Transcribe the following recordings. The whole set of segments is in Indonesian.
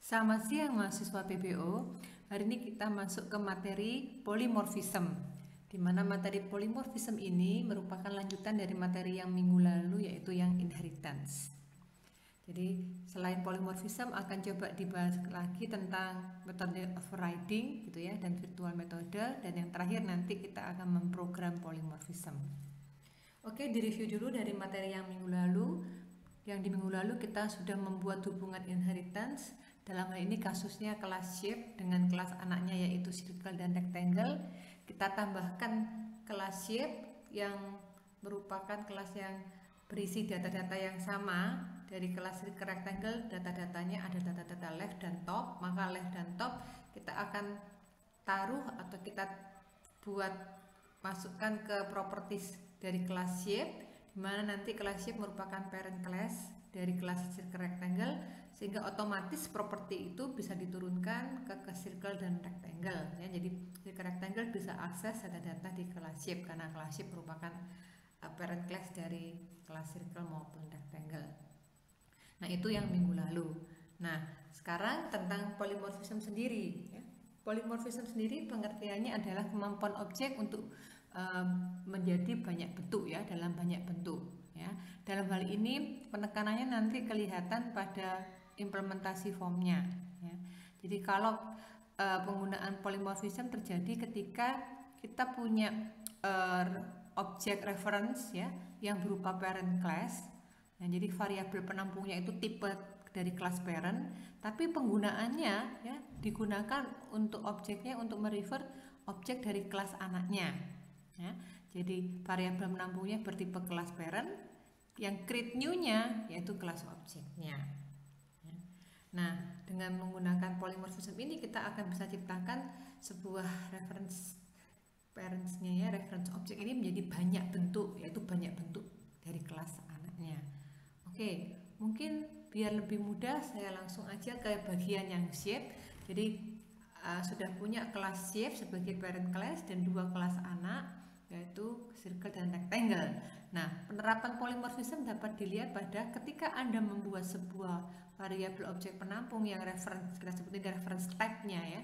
Selamat siang mahasiswa PBO. Hari ini kita masuk ke materi polimorfism, di mana materi polimorfism ini merupakan lanjutan dari materi yang minggu lalu, yaitu yang inheritance. Jadi selain polimorfism akan coba dibahas lagi tentang metode overriding gitu ya, dan virtual metode, dan yang terakhir nanti kita akan memprogram polimorfism. Oke, direview dulu dari materi yang minggu lalu. Yang di minggu lalu kita sudah membuat hubungan inheritance. Dalam hal ini kasusnya kelas shape dengan kelas anaknya yaitu circle dan rectangle. Kita tambahkan kelas shape yang merupakan kelas yang berisi data-data yang sama. Dari kelas rectangle, data-datanya ada data-data left dan top. Maka left dan top kita akan taruh atau kita buat masukkan ke properties dari kelas shape, di mana nanti kelas shape merupakan parent class dari kelas circle rectangle, sehingga otomatis properti itu bisa diturunkan ke circle dan rectangle ya. Jadi circle rectangle bisa akses data-data di kelas shape karena kelas shape merupakan parent class dari kelas circle maupun rectangle. Nah, itu yang minggu lalu. Nah, sekarang tentang polymorphism sendiri ya. Polymorphism sendiri pengertiannya adalah kemampuan objek untuk menjadi banyak bentuk ya, dalam banyak bentuk ya. Dalam hal ini penekanannya nanti kelihatan pada implementasi formnya ya. Jadi kalau penggunaan polymorphism terjadi ketika kita punya objek reference ya yang berupa parent class. Nah, jadi variabel penampungnya itu tipe dari kelas parent, tapi penggunaannya ya digunakan untuk objeknya untuk merefer objek dari kelas anaknya. Ya, jadi variabel penampungnya bertipe kelas parent, yang create new-nya yaitu kelas objeknya. Ya. Nah, dengan menggunakan polymorphism ini kita akan bisa ciptakan sebuah reference parents-nya ya, reference objek ini menjadi banyak bentuk, yaitu banyak bentuk dari kelas anaknya. Oke, mungkin biar lebih mudah saya langsung aja ke bagian yang shape. Jadi sudah punya kelas shape sebagai parent class dan dua kelas anak yaitu circle dan rectangle. Nah, penerapan polymorphism dapat dilihat pada ketika Anda membuat sebuah variabel objek penampung yang reference, kita sebut ini reference type-nya ya,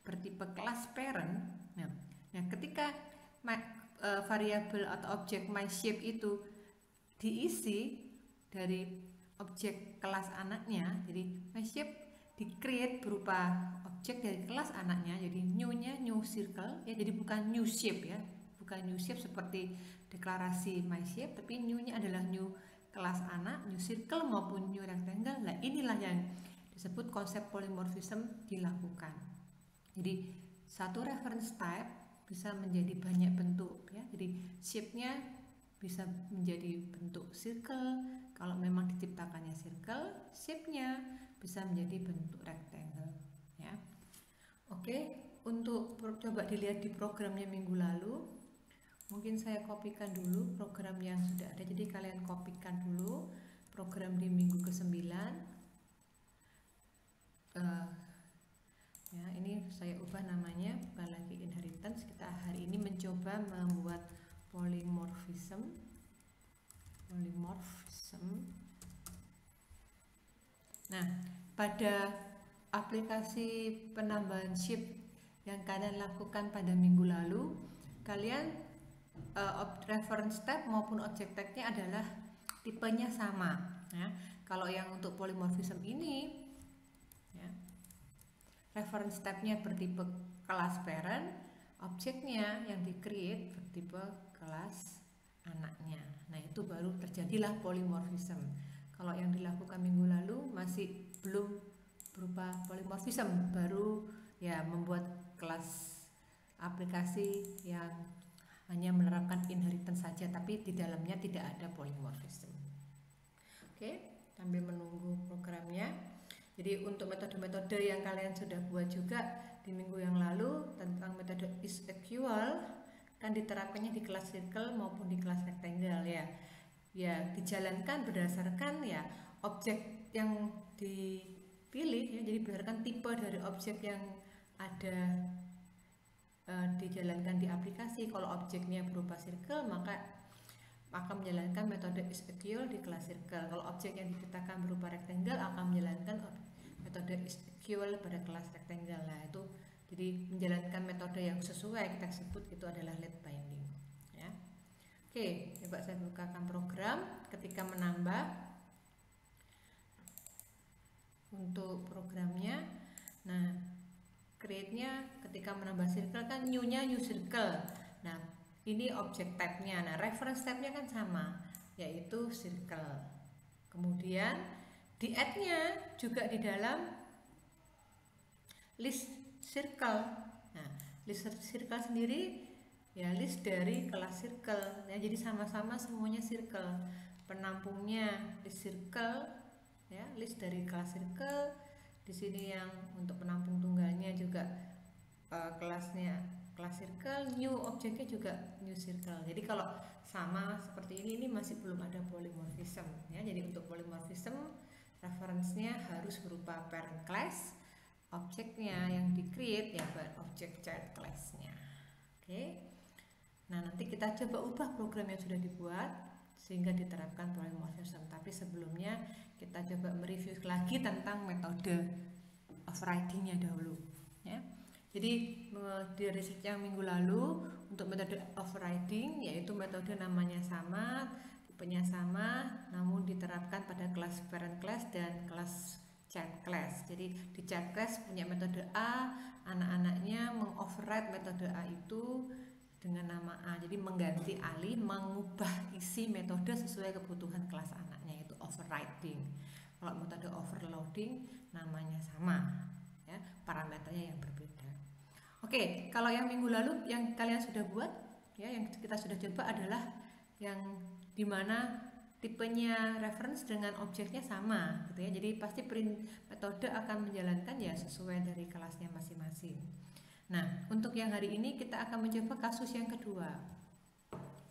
bertipe kelas parent. Nah, ketika variabel atau objek myShape itu diisi dari objek kelas anaknya, jadi myShape di-create berupa objek dari kelas anaknya, jadi new-nya new circle ya, jadi bukan new shape ya, bukan new shape seperti deklarasi myShape, tapi new-nya adalah new kelas anak, new circle maupun new rectangle. Nah, inilah yang disebut konsep polymorphism dilakukan. Jadi satu reference type bisa menjadi banyak bentuk ya, jadi shape-nya bisa menjadi bentuk circle kalau memang diciptakannya circle, shape-nya bisa menjadi bentuk rectangle ya. Oke, untuk coba dilihat di programnya minggu lalu, mungkin saya kopikan dulu program yang sudah ada. Jadi kalian kopikan dulu program di minggu ke-9 ya, ini saya ubah namanya, bukan lagi inheritance. Kita hari ini mencoba membuat polymorphism. Nah, pada aplikasi penambahan shape yang kalian lakukan pada minggu lalu, kalian reference type maupun object type-nya adalah tipenya sama ya. Kalau yang untuk polymorphism ini ya, reference type-nya bertipe kelas parent, objeknya yang di-create bertipe kelas anaknya. Nah, itu baru terjadilah polymorphism. Kalau yang dilakukan minggu lalu masih belum berupa polymorphism, baru ya membuat kelas aplikasi yang hanya menerapkan inheritance saja, tapi di dalamnya tidak ada polymorphism. Oke, sambil menunggu programnya. Jadi untuk metode-metode yang kalian sudah buat juga di minggu yang lalu tentang metode is-equal kan diterapkannya di kelas circle maupun di kelas rectangle ya. Ya, dijalankan berdasarkan ya objek yang dipilih ya, jadi berdasarkan tipe dari objek yang ada dijalankan di aplikasi. Kalau objeknya berupa circle, maka akan menjalankan metode is-equal di kelas circle. Kalau objek yang diciptakan berupa rectangle akan menjalankan metode is-equal fuel pada kelas rectangle. Nah, itu jadi menjalankan metode yang sesuai kita sebut itu adalah lead binding ya. Oke, coba saya bukakan program ketika menambah untuk programnya. Nah, create-nya ketika menambah circle kan new-nya new circle. Nah, ini object type-nya. Nah, reference type-nya kan sama, yaitu circle. Kemudian di add-nya juga di dalam list circle. Nah, list circle sendiri ya list dari kelas circle. Ya, jadi sama-sama semuanya circle. Penampungnya list circle ya, list dari kelas circle. Di sini yang untuk penampung tunggalnya juga kelasnya kelas circle, new objeknya juga new circle. Jadi kalau sama seperti ini masih belum ada polymorphism ya. Jadi untuk polymorphism reference-nya harus berupa parent class, objeknya yang di create ya objek child class-nya. Oke. Nah, nanti kita coba ubah program yang sudah dibuat sehingga diterapkan polymorphism. Tapi sebelumnya kita coba mereview lagi tentang metode overriding-nya dahulu ya. Jadi di research yang minggu lalu untuk metode overriding yaitu metode namanya sama, tipenya sama, namun diterapkan pada kelas parent class dan kelas child class. Jadi di child class punya metode A, anak-anaknya mengoverride metode A itu dengan nama A. Jadi mengganti alih, mengubah isi metode sesuai kebutuhan kelas anaknya, itu overriding. Kalau metode overloading namanya sama ya, parameternya yang berbeda. Oke, kalau yang minggu lalu yang kalian sudah buat ya, yang kita sudah coba adalah yang dimana tipenya reference dengan objeknya sama gitu ya. Jadi pasti metode akan menjalankan ya sesuai dari kelasnya masing-masing. Nah, untuk yang hari ini kita akan mencoba kasus yang kedua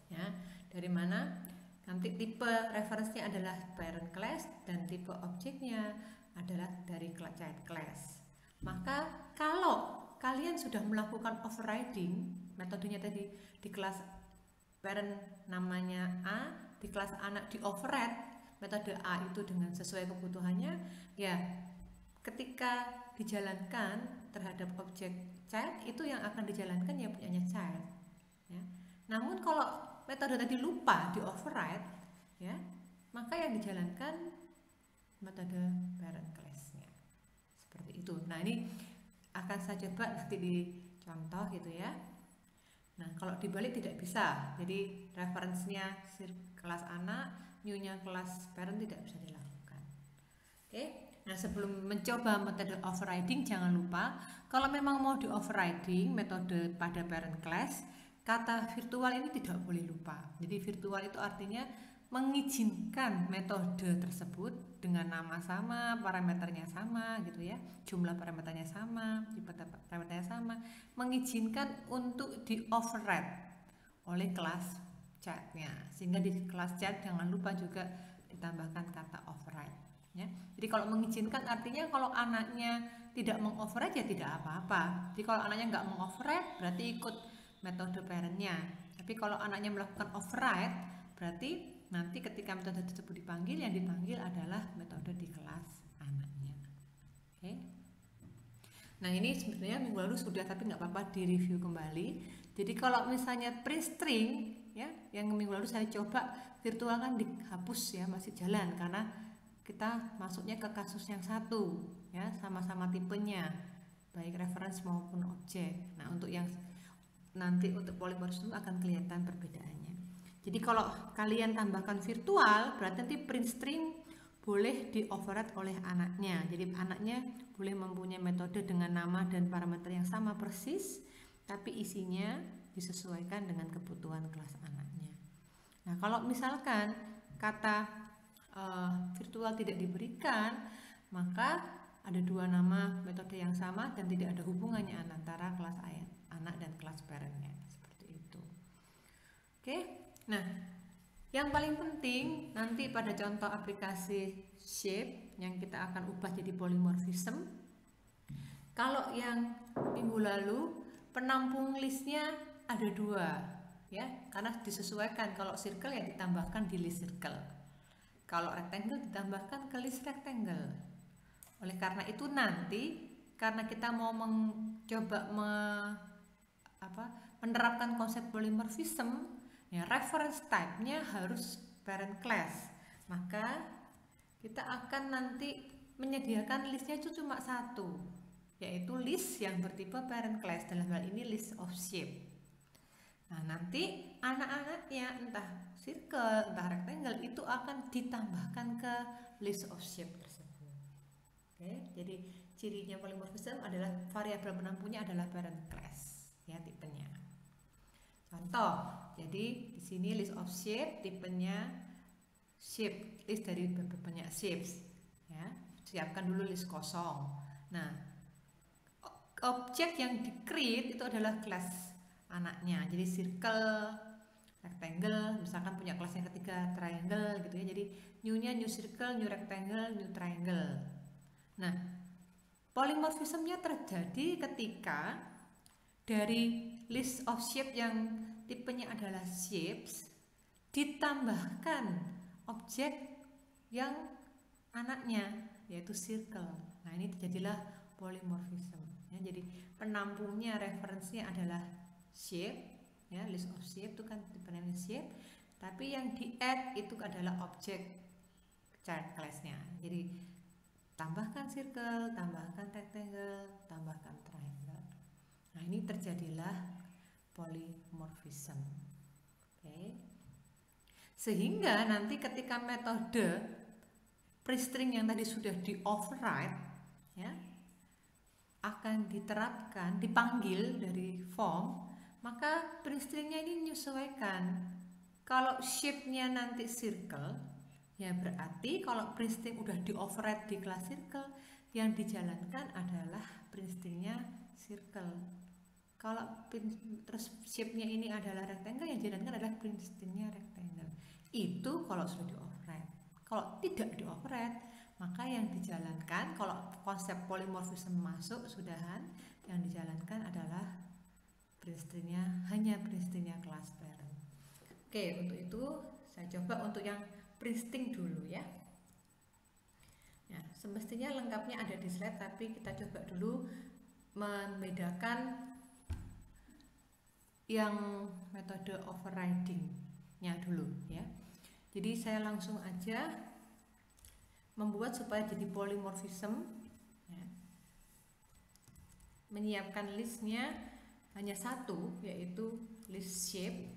ya, dari mana nanti tipe referensinya adalah parent class dan tipe objeknya adalah dari child class. Maka kalau kalian sudah melakukan overriding metodenya tadi di kelas parent namanya A, di kelas anak di override metode A itu dengan sesuai kebutuhannya ya, ketika dijalankan terhadap objek child itu yang akan dijalankan ya punyanya child ya. Namun kalau metode tadi lupa di override ya, maka yang dijalankan metode parent class-nya seperti itu. Nah, ini akan saya coba nanti di contoh gitu ya. Nah, kalau dibalik tidak bisa, jadi referensinya kelas anak, new-nya kelas parent tidak bisa dilakukan. Oke. Nah, sebelum mencoba metode overriding jangan lupa kalau memang mau di overriding metode pada parent class, kata virtual ini tidak boleh lupa. Jadi virtual itu artinya mengizinkan metode tersebut dengan nama sama, parameternya sama gitu ya, jumlah parameternya sama, tipe parameternya sama, mengizinkan untuk di override oleh kelas child-nya. Sehingga di kelas child jangan lupa juga ditambahkan kata override ya. Jadi kalau mengizinkan artinya kalau anaknya tidak mengoverride ya tidak apa-apa. Jadi kalau anaknya nggak mengoverride berarti ikut metode parentnya. Tapi kalau anaknya melakukan override berarti nanti ketika metode tersebut dipanggil, yang dipanggil adalah metode di kelas anaknya. Oke. Nah, ini sebenarnya minggu lalu sudah, tapi nggak apa-apa di review kembali. Jadi kalau misalnya print string ya, yang minggu lalu saya coba virtual kan dihapus ya, masih jalan karena kita masuknya ke kasus yang satu ya, sama-sama tipenya baik reference maupun objek. Nah, untuk yang nanti untuk polymorphism akan kelihatan perbedaannya. Jadi kalau kalian tambahkan virtual berarti nanti print string boleh di override oleh anaknya. Jadi anaknya boleh mempunyai metode dengan nama dan parameter yang sama persis, tapi isinya disesuaikan dengan kebutuhan kelas anaknya. Nah, kalau misalkan kata virtual tidak diberikan, maka ada dua nama metode yang sama dan tidak ada hubungannya antara kelas anak dan kelas parentnya, seperti itu. Oke. Nah, yang paling penting nanti pada contoh aplikasi shape yang kita akan ubah jadi polymorphism. Kalau yang minggu lalu penampung listnya ada dua ya, karena disesuaikan. Kalau circle ya ditambahkan di list circle, kalau rectangle ditambahkan ke list rectangle. Oleh karena itu nanti karena kita mau mencoba menerapkan konsep polymorphism, ya reference type-nya harus parent class. Maka kita akan nanti menyediakan listnya itu cuma satu, yaitu list yang bertipe parent class, dalam hal ini list of shape. Nah, nanti anak-anaknya entah circle, entah rectangle itu akan ditambahkan ke list of shape tersebut. Oke, jadi cirinya polymorphism adalah variabel penampungnya adalah parent class, ya tipenya. Contoh, jadi di sini list of shape, tipenya shape, list dari banyak shapes, ya. Siapkan dulu list kosong. Nah, objek yang di-create itu adalah kelas anaknya, jadi circle, rectangle, misalkan punya kelas yang ketiga triangle gitu ya, jadi new-nya new circle, new rectangle, new triangle. Nah, polymorphismnya terjadi ketika dari list of shape yang tipenya adalah shapes ditambahkan objek yang anaknya yaitu circle. Nah, ini terjadilah polymorphism ya, jadi penampungnya referensinya adalah shape ya, list of shape itu kan tipenya shape, tapi yang di add itu adalah objek child class-nya. Jadi tambahkan circle, tambahkan rectangle, tambahkan triangle. Nah, ini terjadilah polymorphism. Oke. Sehingga nanti ketika metode pre-string yang tadi sudah di override ya akan diterapkan, dipanggil dari form, maka pre-stringnya ini menyesuaikan. Kalau shape-nya nanti circle, ya berarti kalau pre-string udah di override di kelas circle, yang dijalankan adalah pre-stringnya circle. Kalau terus shape-nya ini adalah rectangle, yang dijalankan adalah pre-stringnya rectangle. Itu kalau sudah di override. Kalau tidak di override, maka yang dijalankan kalau konsep polymorphism masuk sudahan, yang dijalankan adalah pre-stringnya hanya pre-stringnya kelas parent. Oke, untuk itu saya coba untuk yang pre-string dulu ya. Ya, semestinya lengkapnya ada di slide, tapi kita coba dulu membedakan yang metode overriding-nya dulu ya. Jadi saya langsung aja membuat supaya jadi polymorphism ya. Menyiapkan listnya hanya satu, yaitu list shape.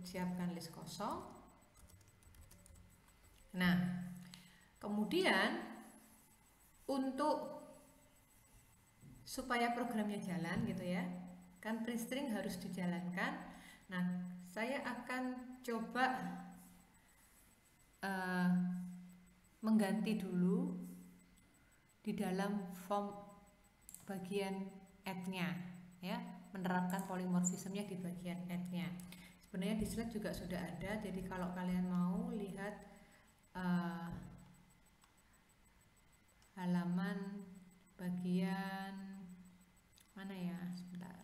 Siapkan list kosong. Nah, kemudian untuk supaya programnya jalan gitu ya, kan pre-string harus dijalankan. Nah, saya akan coba mengganti dulu di dalam form bagian add-nya ya, menerapkan polymorphismnya di bagian add-nya. Sebenarnya di slide juga sudah ada, jadi kalau kalian mau lihat halaman bagian mana ya, sebentar.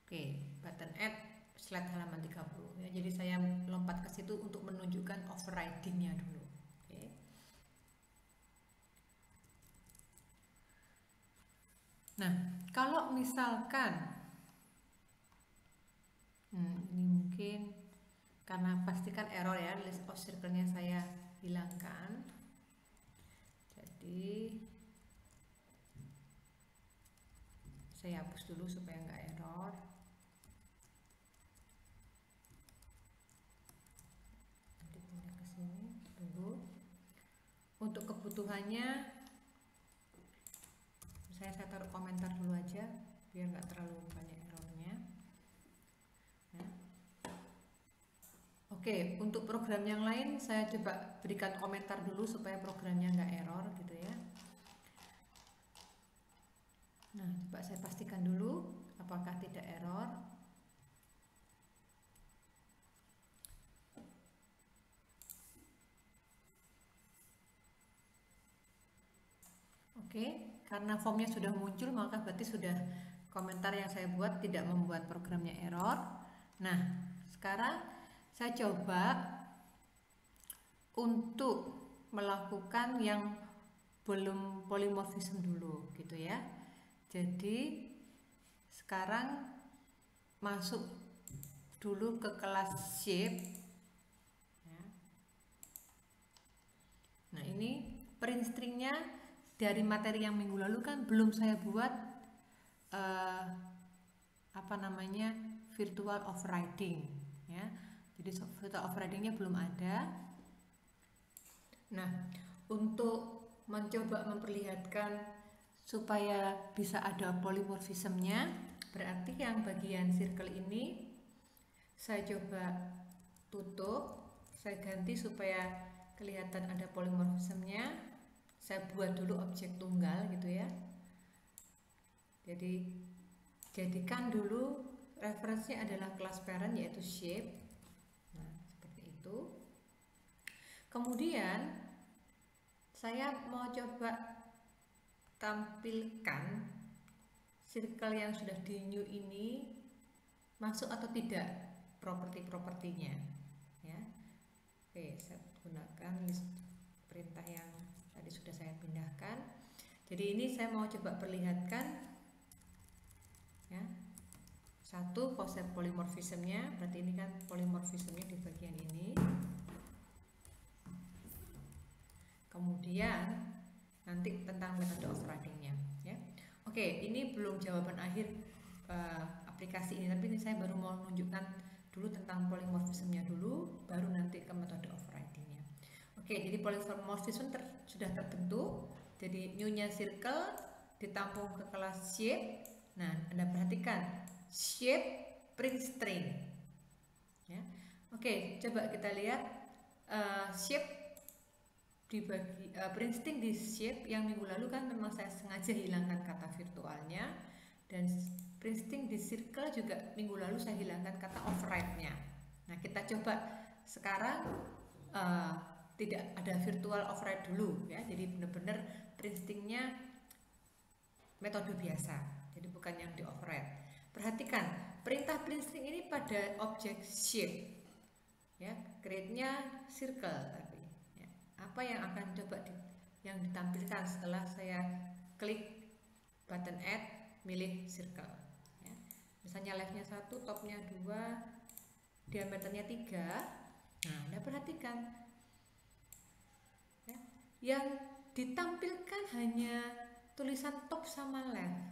Oke, button add slide halaman 30 ya. Jadi saya lompat ke situ untuk menunjukkan overriding-nya dulu. Oke. Nah, kalau misalkan ini mungkin karena pastikan error ya, list of circle-nya saya hilangkan. Jadi saya hapus dulu supaya nggak error. Nanti pindah ke sini, tunggu. Untuk kebutuhannya, saya taruh komentar dulu aja biar nggak terlalu banyak errornya. Ya. Oke, untuk program yang lain saya coba berikan komentar dulu supaya programnya nggak error gitu ya. Nah, coba saya pastikan dulu apakah tidak error. Oke, karena formnya sudah muncul maka berarti sudah komentar yang saya buat tidak membuat programnya error. Nah, sekarang saya coba untuk melakukan yang belum polimorfisme dulu gitu ya. Jadi sekarang masuk dulu ke kelas shape ya. Nah ini print stringnya dari materi yang minggu lalu kan belum saya buat virtual overriding ya. Jadi virtual overridingnya belum ada. Nah untuk mencoba memperlihatkan supaya bisa ada polimorfismenya, berarti yang bagian circle ini saya coba tutup, saya ganti supaya kelihatan ada polimorfismenya. Saya buat dulu objek tunggal gitu ya. Jadi jadikan dulu referensinya adalah kelas parent yaitu shape. Nah seperti itu. Kemudian saya mau coba tampilkan circle yang sudah di new ini masuk atau tidak properti-propertinya ya. Oke, saya gunakan list perintah yang tadi sudah saya pindahkan. Jadi ini saya mau coba perlihatkan ya. Satu, konsep polimorfismenya, berarti ini kan polimorfismenya di bagian ini. Kemudian nanti tentang metode overridingnya ya. Oke, ini belum jawaban akhir aplikasi ini, tapi ini saya baru mau menunjukkan dulu tentang polimorfismenya dulu, baru nanti ke metode overridingnya. Oke, jadi polimorfisme sudah terbentuk. Jadi new-nya circle ditampung ke kelas shape. Nah, Anda perhatikan shape print string ya. Oke, coba kita lihat shape dibagi print string di shape yang minggu lalu kan memang saya sengaja hilangkan kata virtualnya, dan print string di circle juga minggu lalu saya hilangkan kata override-nya. Nah kita coba sekarang tidak ada virtual override dulu ya, jadi benar-benar print stringnya metode biasa, jadi bukan yang di override. Perhatikan perintah print string ini pada objek shape ya, create-nya circle. Apa yang akan coba yang ditampilkan setelah saya klik button add, milih circle ya. Misalnya leftnya 1, topnya 2, diameternya 3. Nah Anda perhatikan ya, yang ditampilkan hanya tulisan top sama left.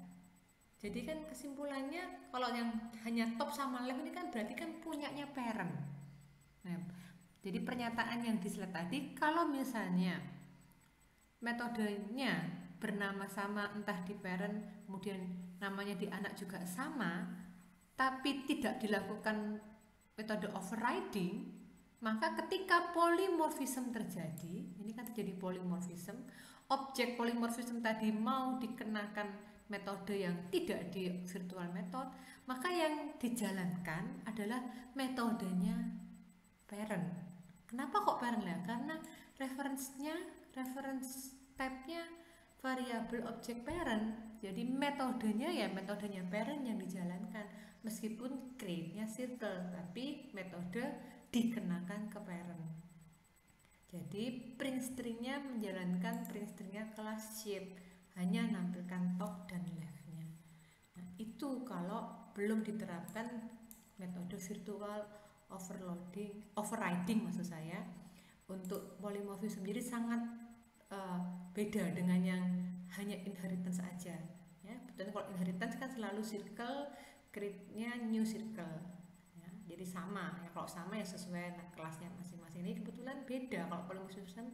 Jadi kan kesimpulannya kalau yang hanya top sama left ini kan berarti kan punyanya parent. Nah, jadi pernyataan yang di slide tadi, kalau misalnya metodenya bernama sama, entah di parent kemudian namanya di anak juga sama, tapi tidak dilakukan metode overriding, maka ketika polimorfisme terjadi, ini kan terjadi polimorfisme, objek polimorfisme tadi mau dikenakan metode yang tidak di virtual method, maka yang dijalankan adalah metodenya parent. Kenapa kok parent ya? Karena reference type-nya variabel objek parent. Jadi metodenya ya metodenya parent yang dijalankan, meskipun create-nya circle, tapi metode dikenakan ke parent. Jadi print string-nya menjalankan print string-nya kelas shape, hanya nampilkan top dan left-nya. Nah, itu kalau belum diterapkan metode virtual overriding maksud saya untuk polimorfisme. Jadi sangat beda dengan yang hanya inheritance saja ya. Betul, kalau inheritance kan selalu circle, create-nya new circle ya. Jadi sama ya, kalau sama ya sesuai kelasnya masing-masing. Ini kebetulan beda, kalau polimorfisme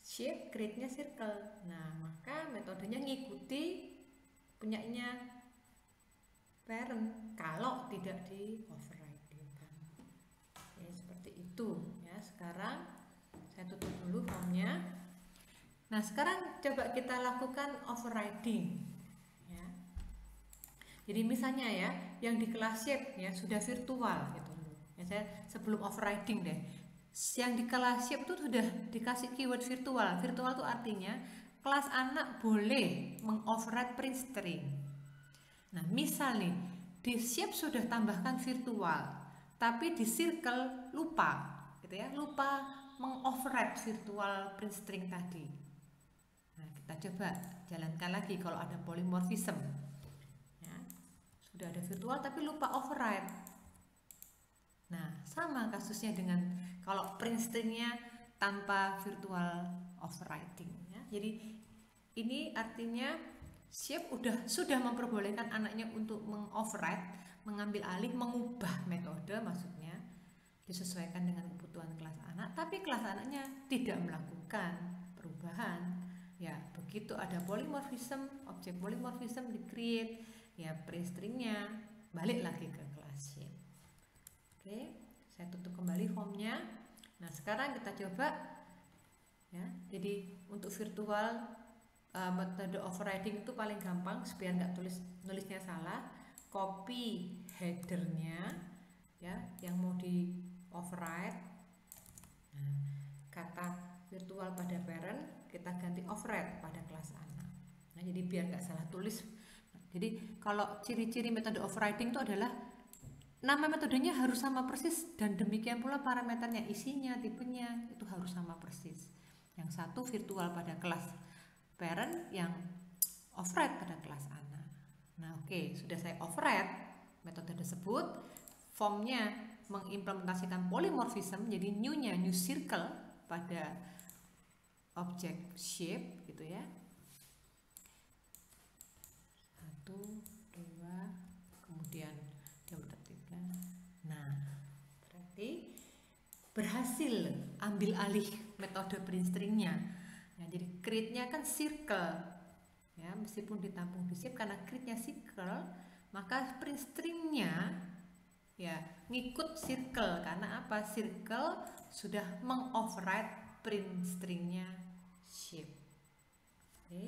shape, create-nya circle. Nah maka metodenya ngikuti punyanya parent kalau tidak di override. Seperti itu ya. Sekarang saya tutup dulu formnya. Nah sekarang coba kita lakukan overriding ya. Jadi misalnya ya, yang di kelas shape ya sudah virtual gitu ya. Saya sebelum overriding deh, yang di kelas shape itu sudah dikasih keyword virtual. Virtual itu artinya kelas anak boleh mengoverride print string. Nah misal nih di shape sudah tambahkan virtual, tapi di circle lupa gitu ya, lupa mengoverride virtual print string tadi. Nah, kita coba jalankan lagi kalau ada polymorphism ya, sudah ada virtual tapi lupa override. Nah, sama kasusnya dengan kalau print stringnya tanpa virtual overriding ya. Jadi ini artinya Shape sudah memperbolehkan anaknya untuk mengoverride, mengambil alih, mengubah metode, maksudnya disesuaikan dengan kebutuhan kelas anak, tapi kelas anaknya tidak melakukan perubahan. Ya, begitu ada polymorphism, objek polymorphism di-create, ya print stringnya balik lagi ke kelas Shape. Oke, saya tutup kembali formnya. Nah, sekarang kita coba ya. Jadi untuk virtual metode overriding itu paling gampang, biar nggak nulisnya salah. Copy headernya ya, yang mau di override. Nah, kata virtual pada parent kita ganti override pada kelas anak. Nah, jadi biar nggak salah tulis. Jadi kalau ciri-ciri metode overriding itu adalah nama metodenya harus sama persis, dan demikian pula parameternya, isinya, tipenya itu harus sama persis. Yang satu virtual pada kelas parent, yang override pada kelas anak. Nah, oke, sudah saya override metode tersebut, formnya mengimplementasikan polymorphism, jadi new-nya new circle pada objek shape gitu ya. 1, 2, kemudian dia udah 3. Nah, berarti berhasil ambil alih metode print stringnya. Nah, jadi create-nya kan circle ya, meskipun ditampung di shape, karena create-nya circle, maka print string-nya ya ngikut circle. Karena apa? Circle sudah mengoverride print string-nya shape. Oke,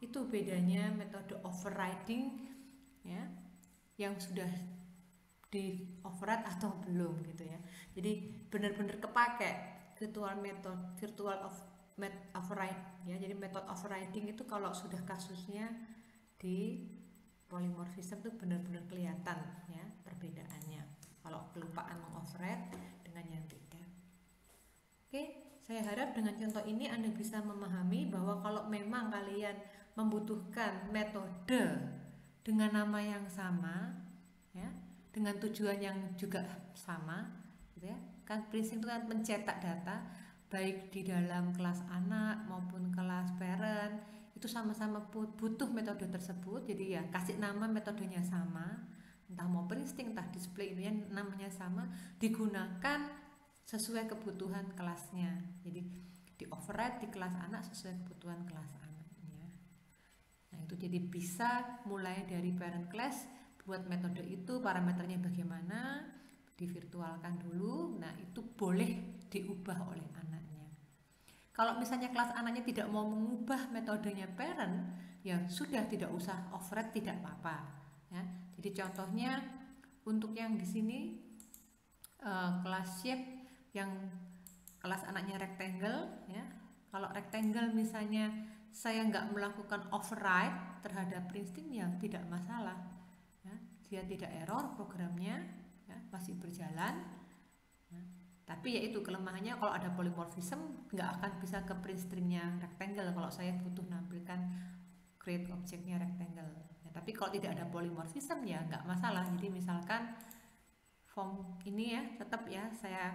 itu bedanya metode overriding ya, yang sudah di override atau belum gitu ya. Jadi benar-benar kepake virtual override ya. Jadi metode overriding itu kalau sudah kasusnya di polymorphism itu benar-benar kelihatan ya perbedaannya, kalau kelupaan mengoverride dengan yang tidak. Oke, saya harap dengan contoh ini Anda bisa memahami bahwa kalau memang kalian membutuhkan metode dengan nama yang sama ya, dengan tujuan yang juga sama gitu ya, kan prinsip itu kan mencetak data baik di dalam kelas anak maupun kelas parent, itu sama-sama butuh metode tersebut. Jadi ya kasih nama metodenya sama, entah mau printing entah display, ini namanya sama, digunakan sesuai kebutuhan kelasnya. Jadi di override di kelas anak sesuai kebutuhan kelas anaknya. Nah, itu jadi bisa mulai dari parent class, buat metode itu parameternya bagaimana, divirtualkan dulu. Nah, itu boleh diubah oleh anaknya. Kalau misalnya kelas anaknya tidak mau mengubah metodenya parent, ya sudah, tidak usah override, tidak apa-apa ya. Jadi contohnya untuk yang di sini kelas shape yang kelas anaknya rectangle ya. Kalau rectangle misalnya saya nggak melakukan override terhadap print string, ya tidak masalah ya. Dia tidak error programnya ya, masih berjalan ya. Tapi yaitu kelemahannya, kalau ada polymorphism nggak akan bisa ke print stringnya rectangle kalau saya butuh nampilkan create objeknya rectangle ya. Tapi kalau tidak ada polymorphism ya nggak masalah. Jadi misalkan form ini ya tetap ya saya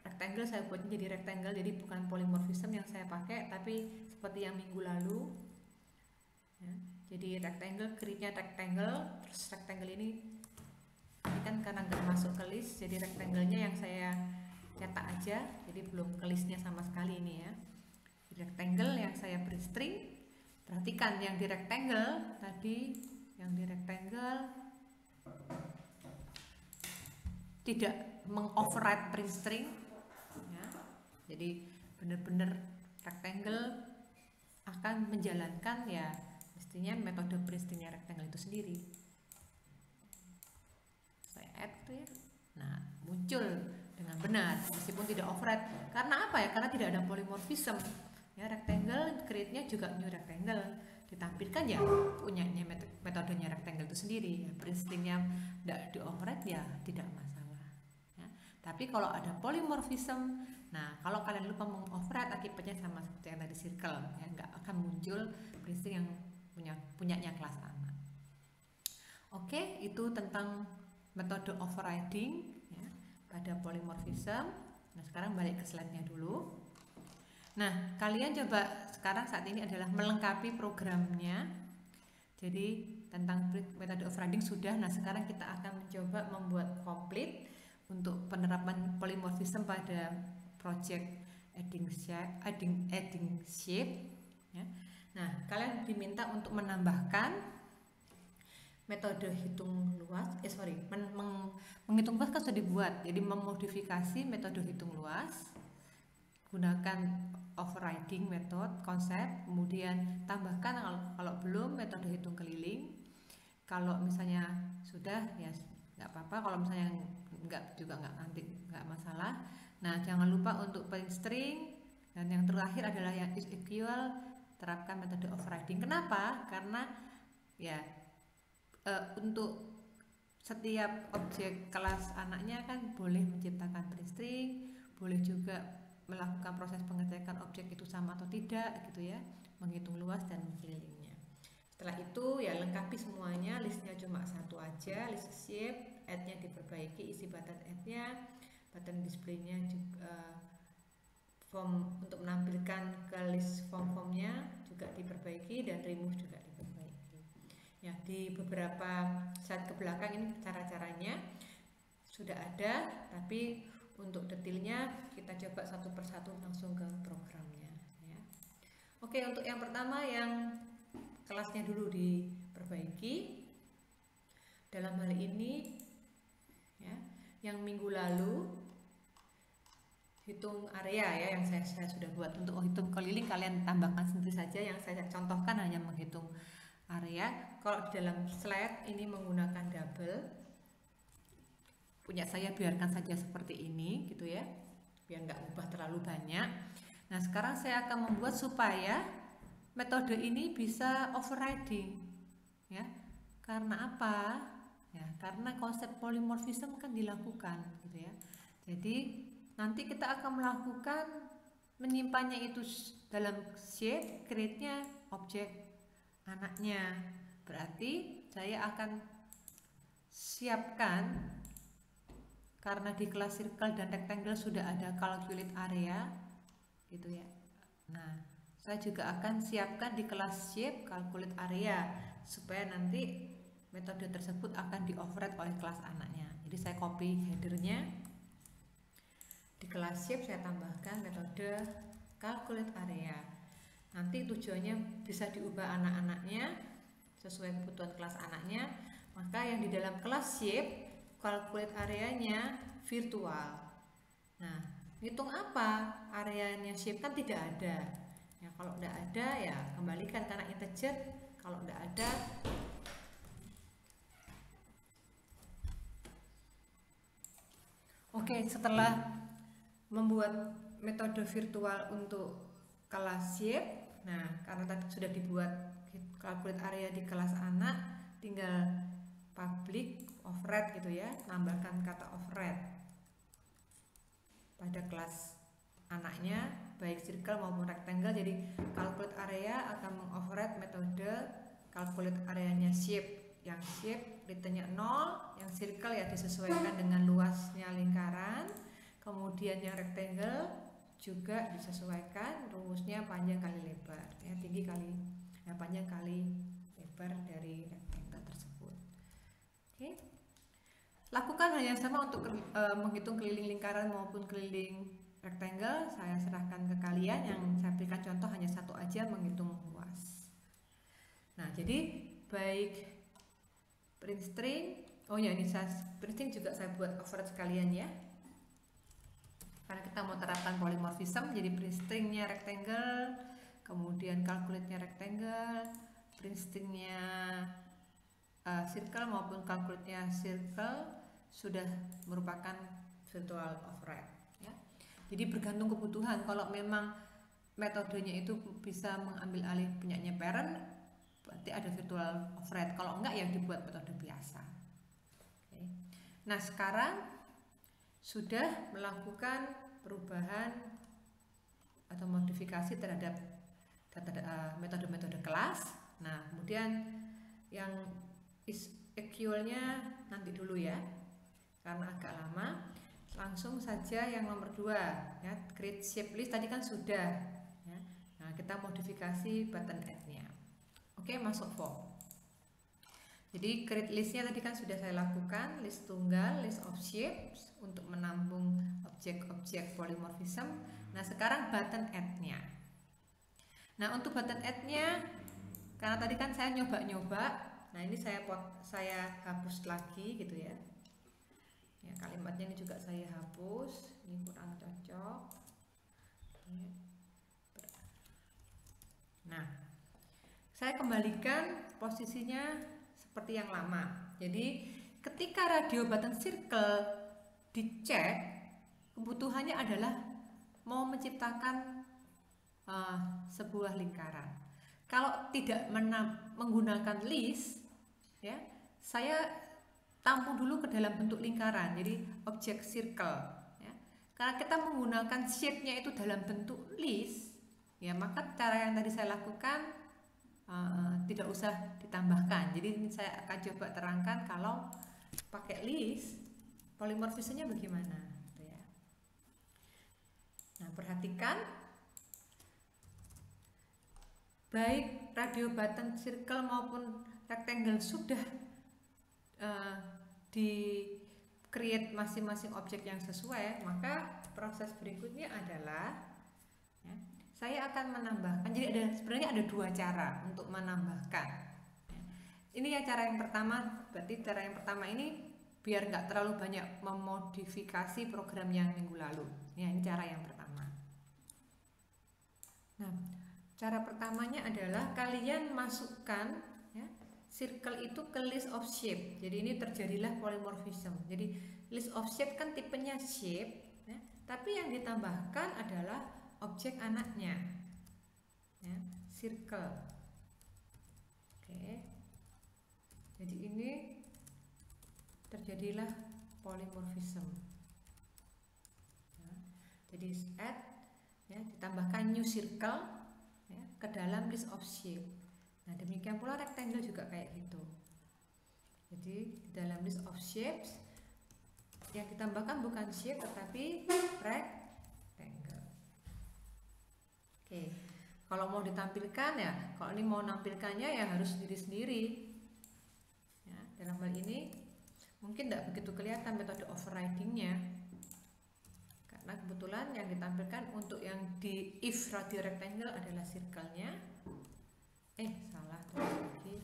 rectangle, saya buatnya jadi rectangle, jadi bukan polymorphism yang saya pakai, tapi seperti yang minggu lalu ya. Jadi rectangle, create-nya rectangle, terus rectangle ini kan karena nggak masuk ke list, jadi rectangle-nya yang saya cetak aja, jadi belum ke listnya sama sekali ini ya. Di rectangle yang saya print string, perhatikan yang di rectangle tadi, yang di rectangle tidak mengoverride print string ya. Jadi benar-benar rectangle akan menjalankan ya mestinya metode print stringnya rectangle itu sendiri. Saya add tuh ya. Nah, muncul dengan benar meskipun tidak override. Karena apa ya? Karena tidak ada polymorphism ya. Rectangle create-nya juga new rectangle, ditampilkan ya punyanya metodenya rectangle itu sendiri ya. Print stringnya tidak di override ya tidak masalah. Tapi kalau ada polymorphism, nah kalau kalian lupa mengoverride, akibatnya sama seperti yang tadi circle, ya nggak akan muncul prin string yang punyanya kelas anak. Oke, itu tentang metode overriding ya, pada polymorphism. Nah sekarang balik ke slide-nya dulu. Nah kalian coba sekarang saat ini adalah melengkapi programnya. Jadi tentang metode overriding sudah. Nah sekarang kita akan mencoba membuat komplit untuk penerapan polymorphism pada project adding shape ya. Nah kalian diminta untuk menambahkan metode hitung luas, menghitung luas kan sudah dibuat, jadi memodifikasi metode hitung luas, gunakan overriding method konsep, kemudian tambahkan kalau belum metode hitung keliling. Kalau misalnya sudah ya nggak apa-apa, kalau misalnya nggak juga nggak masalah. Nah jangan lupa untuk print string, dan yang terakhir adalah yang is equal, terapkan metode overriding. Kenapa? Karena ya untuk setiap objek kelas anaknya kan boleh menciptakan print string, boleh juga melakukan proses pengecekan objek itu sama atau tidak gitu ya, menghitung luas dan mengkelilingnya. Setelah itu ya lengkapi semuanya, listnya cuma satu aja, list shape, add-nya diperbaiki, isi button add-nya, button display-nya juga, form untuk menampilkan ke list form-formnya juga diperbaiki, dan remove juga diperbaiki. Ya di beberapa slide ke belakang ini cara-caranya sudah ada, tapi untuk detailnya kita coba satu persatu langsung ke programnya ya. Oke, untuk yang pertama yang kelasnya dulu diperbaiki. Dalam hal ini ya, yang minggu lalu hitung area ya, yang saya sudah buat. Untuk hitung keliling kalian tambahkan sendiri saja, yang saya contohkan hanya menghitung area. Kalau di dalam slide ini menggunakan double, punya saya biarkan saja seperti ini gitu ya, biar nggak ubah terlalu banyak. Nah sekarang saya akan membuat supaya metode ini bisa overriding ya. Karena apa ya, karena konsep polymorphism kan dilakukan gitu ya. Jadi nanti kita akan melakukan menyimpannya itu dalam shape, create-nya objek anaknya. Berarti saya akan siapkan, karena di kelas circle dan rectangle sudah ada calculate area gitu ya. Nah saya juga akan siapkan di kelas shape calculate area, supaya nanti metode tersebut akan di override oleh kelas anaknya. Jadi saya copy headernya, di kelas shape saya tambahkan metode calculate area. Nanti tujuannya bisa diubah anak-anaknya sesuai kebutuhan kelas anaknya. Maka yang di dalam kelas shape calculate areanya virtual. Nah, hitung apa? Areanya shape kan tidak ada. Ya, kalau tidak ada ya kembalikan karena integer. Kalau tidak ada, oke, setelah membuat metode virtual untuk kelas shape, nah karena tadi sudah dibuat calculate area di kelas anak, tinggal public override gitu ya, tambahkan kata override pada kelas anaknya baik circle maupun rectangle. Jadi calculate area akan mengoverride metode calculate areanya shape. Yang shape returnnya 0, yang circle ya disesuaikan dengan luasnya lingkaran, kemudian yang rectangle juga disesuaikan rumusnya panjang kali lebar ya, tinggi kali ya, panjang kali lebar dari rectangle tersebut. Oke. Lakukan hal yang sama untuk menghitung keliling lingkaran maupun keliling rectangle. Saya serahkan ke kalian, yang saya berikan contoh hanya satu aja, menghitung luas. Nah, jadi baik print string, oh ya ini print string juga saya buat override sekalian ya, karena kita mau terapkan polymorphism. Jadi print stringnya rectangle, kemudian calculate-nya rectangle, print stringnya circle maupun calculate-nya circle sudah merupakan virtual override ya. Jadi bergantung kebutuhan. Kalau memang metodenya itu bisa mengambil alih punyanya parent, berarti ada virtual override. Kalau enggak ya dibuat metode biasa. Oke. Nah sekarang sudah melakukan perubahan atau modifikasi terhadap metode-metode kelas. Nah, kemudian yang SQL-nya nanti dulu ya, karena agak lama. Langsung saja yang nomor 2 ya, create shape list tadi kan sudah ya. Nah, kita modifikasi button add-nya. Oke, masuk form. Jadi create listnya tadi kan sudah saya lakukan, list tunggal, list of shapes untuk menampung objek-objek polymorphism. Nah, sekarang button add-nya. Nah, untuk button add-nya, karena tadi kan saya nyoba-nyoba, nah ini saya hapus lagi gitu ya. Ya, kalimatnya ini juga saya hapus, ini kurang cocok. Nah, saya kembalikan posisinya seperti yang lama. Jadi ketika radio button circle dicek, kebutuhannya adalah mau menciptakan sebuah lingkaran. Kalau tidak menggunakan list, ya, saya tampung dulu ke dalam bentuk lingkaran. Jadi objek circle. Ya. Karena kita menggunakan shape-nya itu dalam bentuk list, ya maka cara yang tadi saya lakukan tidak usah ditambahkan. Jadi ini saya akan coba terangkan kalau pakai list polymorphismnya bagaimana gitu ya. Nah, perhatikan baik radio button circle maupun rectangle sudah di create masing-masing objek yang sesuai, maka proses berikutnya adalah saya akan menambahkan. Jadi sebenarnya ada 2 cara untuk menambahkan. Ini ya cara yang pertama. Berarti cara yang pertama ini biar nggak terlalu banyak memodifikasi program yang minggu lalu. Ya, ini cara yang pertama. Nah, cara pertamanya adalah kalian masukkan ya, circle itu ke list of shape. Jadi ini terjadilah polymorphism. Jadi list of shape kan tipenya shape, ya, tapi yang ditambahkan adalah objek anaknya ya, circle. Oke. Jadi ini terjadilah polymorphism ya. Jadi add ya, ditambahkan new circle ya, ke dalam list of shape. Nah, demikian pula rectangle juga kayak gitu. Jadi di dalam list of shapes yang ditambahkan bukan shape tetapi rectangle. Oke, kalau mau ditampilkan ya, kalau ini mau nampilkannya ya harus sendiri-sendiri. Ya, dalam hal ini mungkin tidak begitu kelihatan metode overridingnya, karena kebetulan yang ditampilkan untuk yang di if radio rectangle adalah circle-nya. Salah tulis lagi.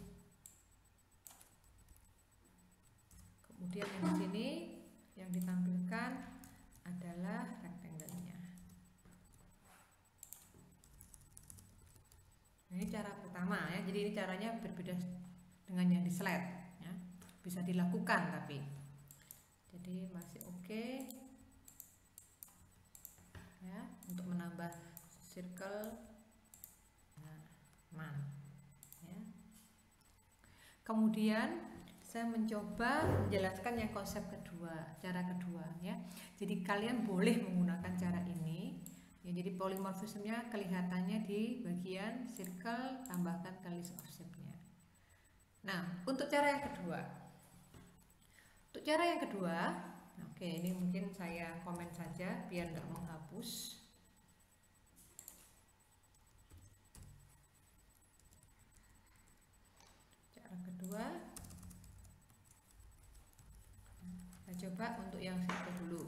Kemudian yang di sini yang ditampilkan adalah rectangle-nya. Nah, ini cara pertama ya. Jadi ini caranya berbeda dengan yang di slide ya. Bisa dilakukan tapi. Jadi masih oke. Ya, untuk menambah circle ya. Kemudian saya mencoba menjelaskan yang konsep kedua, cara kedua ya. Jadi kalian boleh menggunakan cara ini. Ya, jadi polymorphismnya kelihatannya di bagian circle, tambahkan ke list of shape-nya. Nah, untuk cara yang kedua. Oke, ini mungkin saya komen saja biar nggak menghapus. Cara kedua, saya coba untuk yang circle dulu.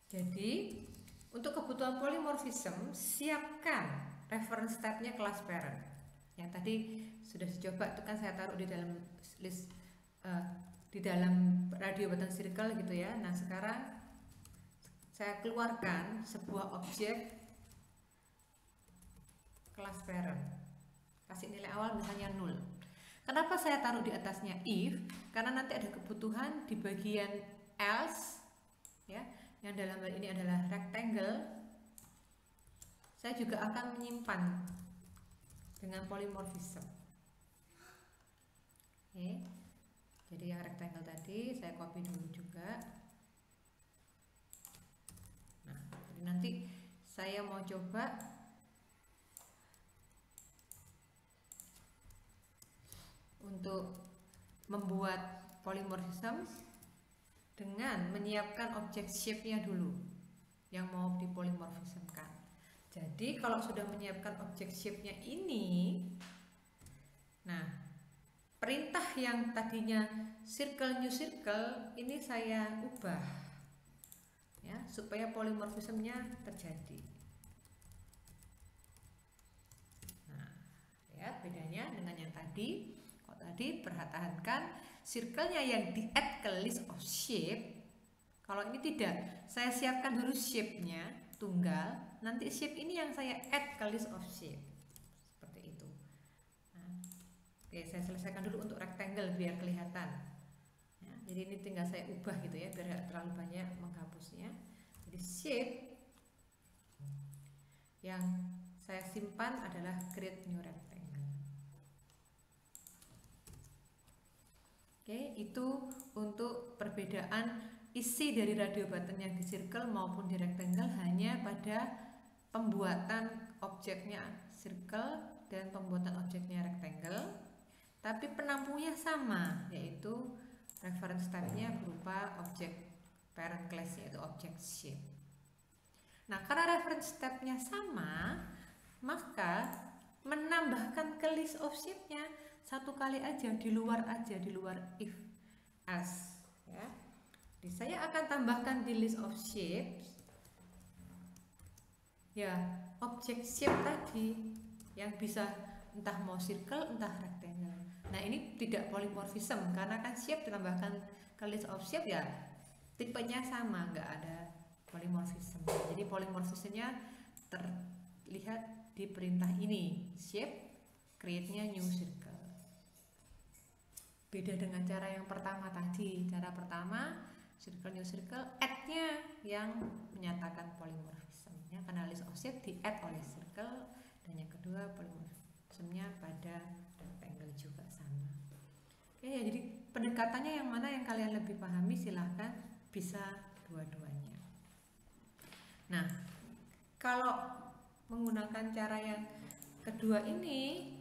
Jadi untuk kebutuhan polymorphism siapkan reference type-nya class parent. Yang tadi sudah dicoba itu kan saya taruh di dalam list di dalam radio button circle gitu ya. Nah, sekarang saya keluarkan sebuah objek class parent. Kasih nilai awal misalnya 0. Kenapa saya taruh di atasnya if? Karena nanti ada kebutuhan di bagian else ya, yang dalam hal ini adalah rectangle, saya juga akan menyimpan dengan polymorphism. Oke. Jadi yang rectangle tadi saya copy dulu juga. Nah, jadi nanti saya mau coba untuk membuat polymorphism dengan menyiapkan objek shape-nya dulu yang mau dipolymorphismkan. Jadi kalau sudah menyiapkan objek shape-nya ini, nah perintah yang tadinya circle new circle ini saya ubah ya supaya polymorphismnya terjadi. Nah, lihat bedanya dengan yang tadi. Kalau tadi perhatikan circle-nya yang di add ke list of shape. Kalau ini tidak, saya siapkan dulu shape-nya tunggal, nanti shape ini yang saya add ke list of shape. Seperti itu. Nah, oke, saya selesaikan dulu untuk rectangle biar kelihatan. Ya, jadi ini tinggal saya ubah gitu ya, biar tidak terlalu banyak menghapusnya. Jadi shape yang saya simpan adalah create new rectangle. Oke, itu untuk perbedaan isi dari radio button yang di circle maupun di rectangle hanya pada pembuatan objeknya circle dan pembuatan objeknya rectangle, tapi penampungnya sama, yaitu reference type-nya berupa objek parent class yaitu objek shape. Nah, karena reference type-nya sama, maka menambahkan ke list of shape-nya satu kali aja, di luar if else ya. Jadi saya akan tambahkan di list of shapes ya objek shape tadi yang bisa entah mau circle entah rectangle. Nah, ini tidak polymorphism karena kan shape ditambahkan ke list of shape ya tipenya sama, nggak ada polymorphism. Jadi polymorphismnya terlihat di perintah ini, shape create-nya new circle. Beda dengan cara yang pertama tadi. Cara pertama circle new circle, add-nya yang menyatakan polymorphism ya, karena list of shape di add oleh circle, dan yang kedua polymorphismnya pada rectangle juga sama. Oke ya, jadi pendekatannya yang mana yang kalian lebih pahami silahkan, bisa dua-duanya. Nah, kalau menggunakan cara yang kedua ini,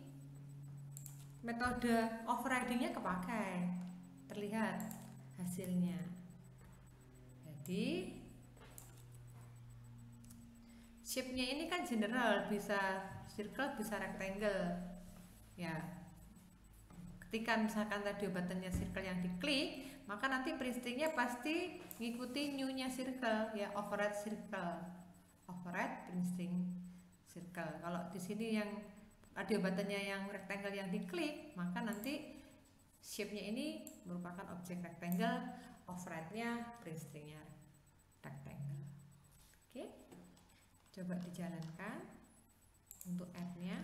metode overriding-nya kepakai, terlihat hasilnya. Jadi shape-nya ini kan general, bisa circle bisa rectangle ya. Ketika misalkan radio buttonnya circle yang diklik, maka nanti printing-nya pasti ngikuti new-nya circle ya, override circle, override printing circle. Kalau di sini yang radio buttonnya yang rectangle yang diklik, maka nanti shape-nya ini merupakan objek rectangle, override-nya printing-nya rectangle. Oke, coba dijalankan untuk add-nya.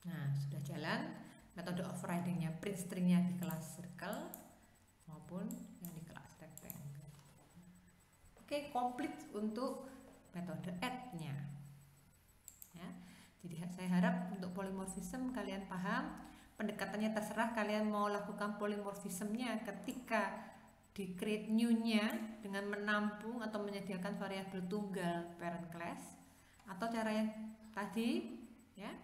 Nah, sudah jalan metode overriding-nya, print string-nya di kelas circle maupun yang di kelas rectangle. Oke, komplit untuk metode add-nya ya. Jadi saya harap untuk polymorphism kalian paham. Pendekatannya terserah kalian mau lakukan polymorphismnya ketika di create new-nya dengan menampung atau menyediakan variabel tunggal parent class, atau cara yang tadi ya,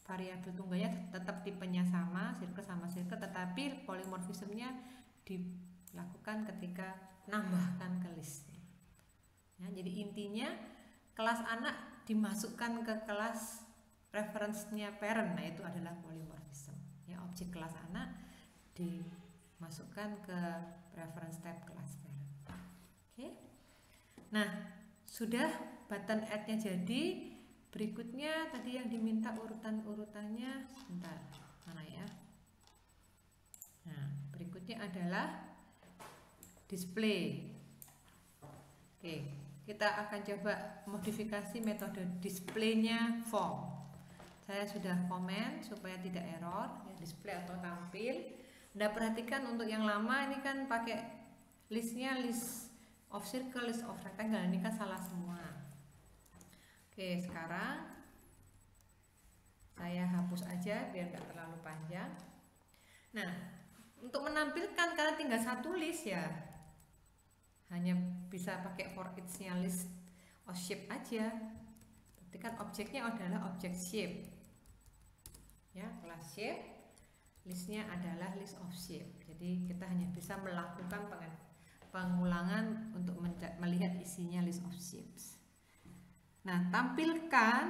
variabel tunggalnya tetap tipenya sama, circle, tetapi polymorphismnya dilakukan ketika nambahkan ke listnya ya. Jadi intinya kelas anak dimasukkan ke kelas reference-nya parent, nah itu adalah polymorphism ya, objek kelas anak dimasukkan ke reference type kelas parent. Oke. Nah, sudah button add-nya jadi. Berikutnya tadi yang diminta urutan-urutannya, sebentar, mana ya? Nah, berikutnya adalah display. Oke, kita akan coba modifikasi metode display-nya form. Saya sudah komen supaya tidak error ya, display atau tampil. Anda perhatikan untuk yang lama ini kan pakai listnya list of circle, list of rectangle, ini kan salah semua. Oke, sekarang saya hapus aja biar nggak terlalu panjang. Nah, untuk menampilkan kalian tinggal satu list ya, hanya bisa pakai for each-nya list of shape aja. Berarti kan objeknya adalah objek shape ya, kelas shape, listnya adalah list of shape. Jadi kita hanya bisa melakukan pengulangan untuk melihat isinya list of shapes. Nah, tampilkan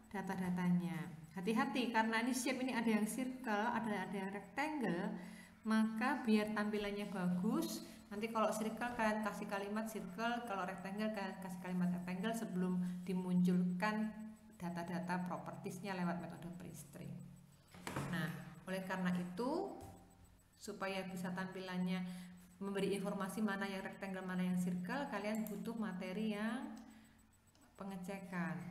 data-datanya. Hati-hati karena ini shape ini ada yang circle, ada yang rectangle, maka biar tampilannya bagus, nanti kalau circle kalian kasih kalimat circle, kalau rectangle kalian kasih kalimat rectangle sebelum dimunculkan data-data propertiesnya lewat metode pre-string. Nah, oleh karena itu supaya bisa tampilannya memberi informasi mana yang rectangle, mana yang circle, kalian butuh materi yang pengecekan.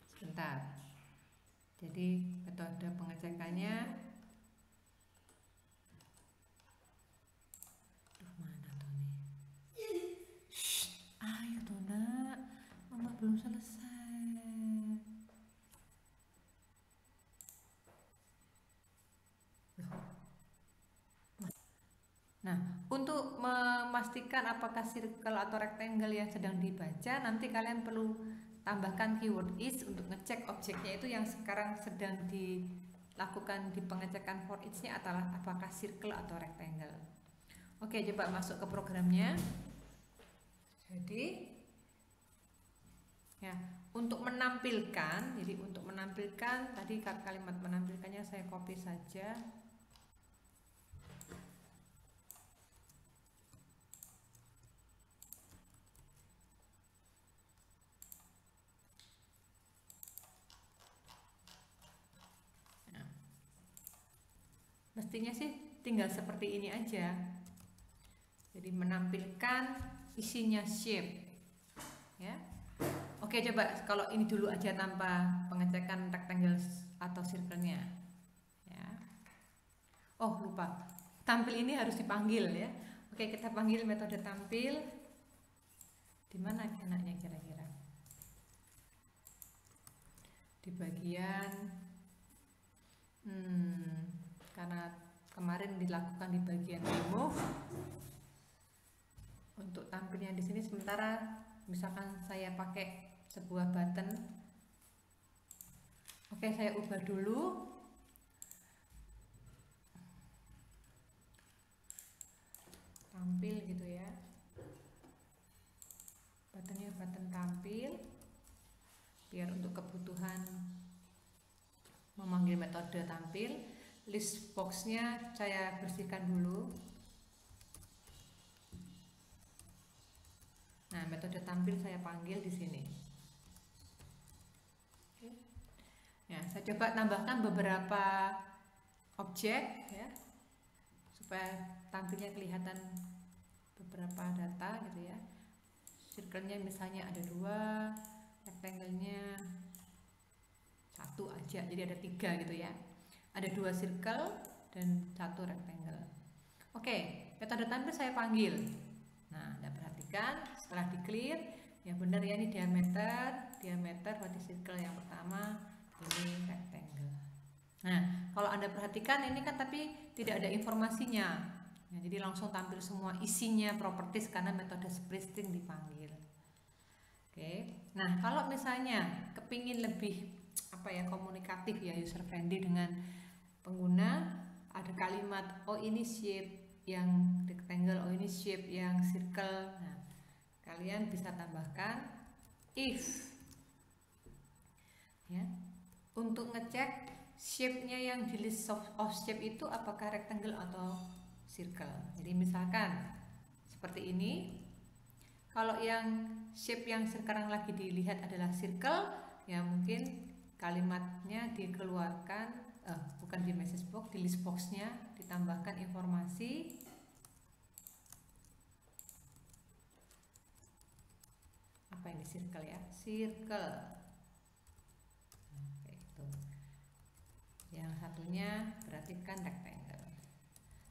Sebentar. Jadi metode pengecekannya, mana tuh nih? Ayo tuh nak, mama belum selesai. Nah, untuk memastikan apakah circle atau rectangle yang sedang dibaca, nanti kalian perlu tambahkan keyword is untuk ngecek objeknya itu yang sekarang sedang dilakukan di pengecekan for each-nya adalah apakah circle atau rectangle. Oke, coba masuk ke programnya. Jadi ya, untuk menampilkan, jadi untuk menampilkan tadi kalimat menampilkannya saya copy saja. Mestinya sih tinggal seperti ini aja. Jadi menampilkan isinya shape ya. Oke, coba kalau ini dulu aja tanpa pengecekan rectangle atau circle-nya ya. Oh, lupa. Tampil ini harus dipanggil ya. Oke, kita panggil metode tampil. Di mana enaknya kira-kira? Di bagian karena kemarin dilakukan di bagian remove. Untuk tampilnya di sini sementara misalkan saya pakai sebuah button. Oke, saya ubah dulu. Tampil gitu ya. Buttonnya button tampil. Biar untuk kebutuhan memanggil metode tampil, list box-nya saya bersihkan dulu. Nah, metode tampil saya panggil di sini. Oke. Ya, saya coba tambahkan beberapa objek ya, supaya tampilnya kelihatan beberapa data gitu ya. Circle-nya misalnya ada 2, rectangle-nya 1 aja, jadi ada 3 gitu ya. Ada 2 circle dan 1 rectangle. Oke, metode tampil saya panggil. Nah, Anda perhatikan setelah di clear, ya benar ya, ini diameter berarti circle yang pertama, ini rectangle. Nah, kalau Anda perhatikan ini kan tapi tidak ada informasinya. Ya, jadi langsung tampil semua isinya properties karena metode pre-string dipanggil. Oke. Nah, kalau misalnya kepingin lebih komunikatif ya, user friendly dengan pengguna, ada kalimat oh ini shape yang rectangle, oh ini shape yang circle. Nah, kalian bisa tambahkan if ya, untuk ngecek shape-nya yang di list of shape itu apakah rectangle atau circle. Jadi misalkan seperti ini, kalau yang shape yang sekarang lagi dilihat adalah circle, ya mungkin kalimatnya dikeluarkan, bukan di message box, di list box-nya ditambahkan informasi apa ini, circle ya, circle. Nah, itu. Yang satunya perhatikan rectangle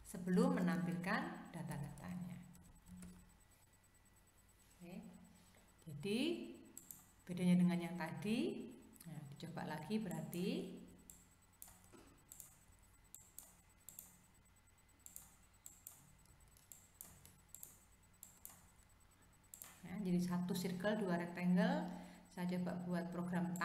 sebelum menampilkan data-datanya. Oke. Jadi Bedanya dengan yang tadi, nah dicoba lagi berarti. Nah, jadi satu circle, dua rectangle. Saya coba buat program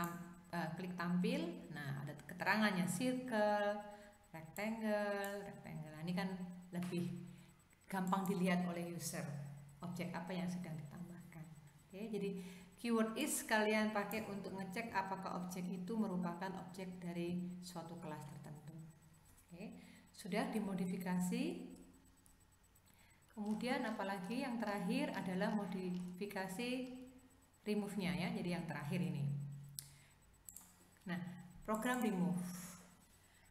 klik tampil. Nah, ada keterangannya circle, rectangle, rectangle. Nah, ini kan lebih gampang dilihat oleh user objek apa yang sedang ditambahkan. Oke, jadi keyword is kalian pakai untuk ngecek apakah objek itu merupakan objek dari suatu kelas tertentu. Oke, sudah dimodifikasi. Kemudian apalagi yang terakhir adalah modifikasi remove-nya ya. Jadi yang terakhir ini. Nah, program remove.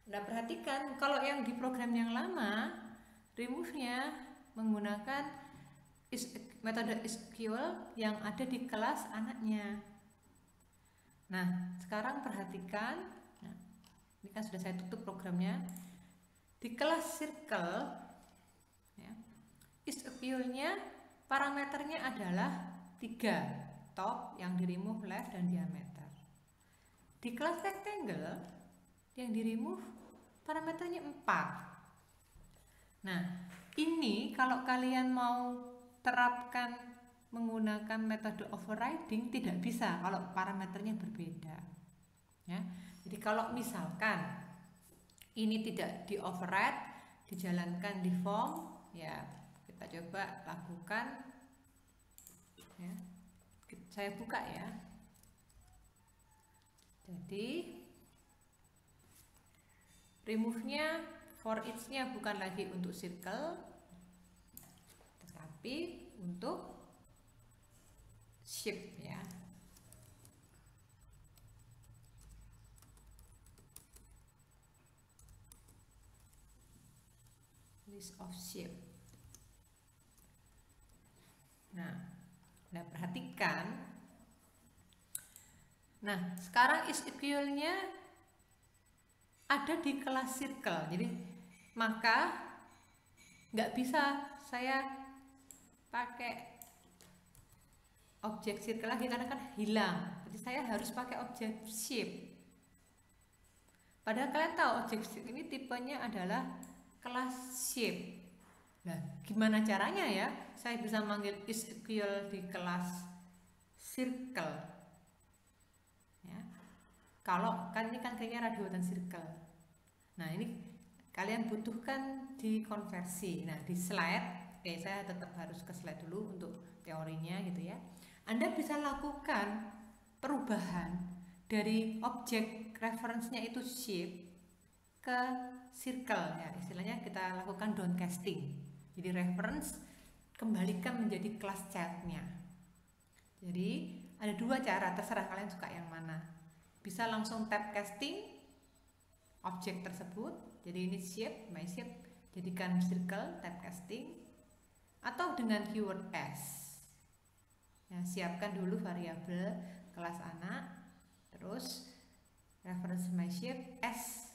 Nah, perhatikan kalau yang di program yang lama remove-nya menggunakan metode SQL yang ada di kelas anaknya. Nah, sekarang perhatikan. Nah, ini kan sudah saya tutup programnya. Di kelas circle ya, SQL-nya parameternya adalah 3, top, yang di remove, left, dan diameter. Di kelas rectangle yang di remove parameternya 4. Nah, ini kalau kalian mau terapkan menggunakan metode overriding tidak bisa kalau parameternya berbeda ya. Jadi kalau misalkan ini tidak di override, dijalankan di form ya, kita coba lakukan ya. Saya buka ya. Jadi remove-nya for each-nya bukan lagi untuk circle, tetapi untuk shape ya. List of shape. Nah, perhatikan. Nah, sekarang SQL-nya ada di kelas circle. Jadi maka nggak bisa saya pakai objek circle lagi karena kan hilang. Jadi saya harus pakai objek shape. Padahal kalian tahu objek shape ini tipenya adalah kelas shape. Nah, gimana caranya ya? Saya bisa manggil SQL di kelas circle. Ya. Kalau kan ini kan kayaknya radio dan circle. Nah, ini kalian butuhkan di konversi. Nah, di slide, saya tetap harus ke slide dulu untuk teorinya gitu ya. Anda bisa lakukan perubahan dari objek reference-nya itu shape ke circle ya, istilahnya kita lakukan downcasting. Jadi reference kembalikan menjadi kelas child-nya. Jadi ada dua cara, terserah kalian suka yang mana. Bisa langsung tab casting objek tersebut. Jadi ini shape, my shape, jadikan circle, tab casting, atau dengan keyword s. Ya, siapkan dulu variabel kelas anak, terus reference my shape s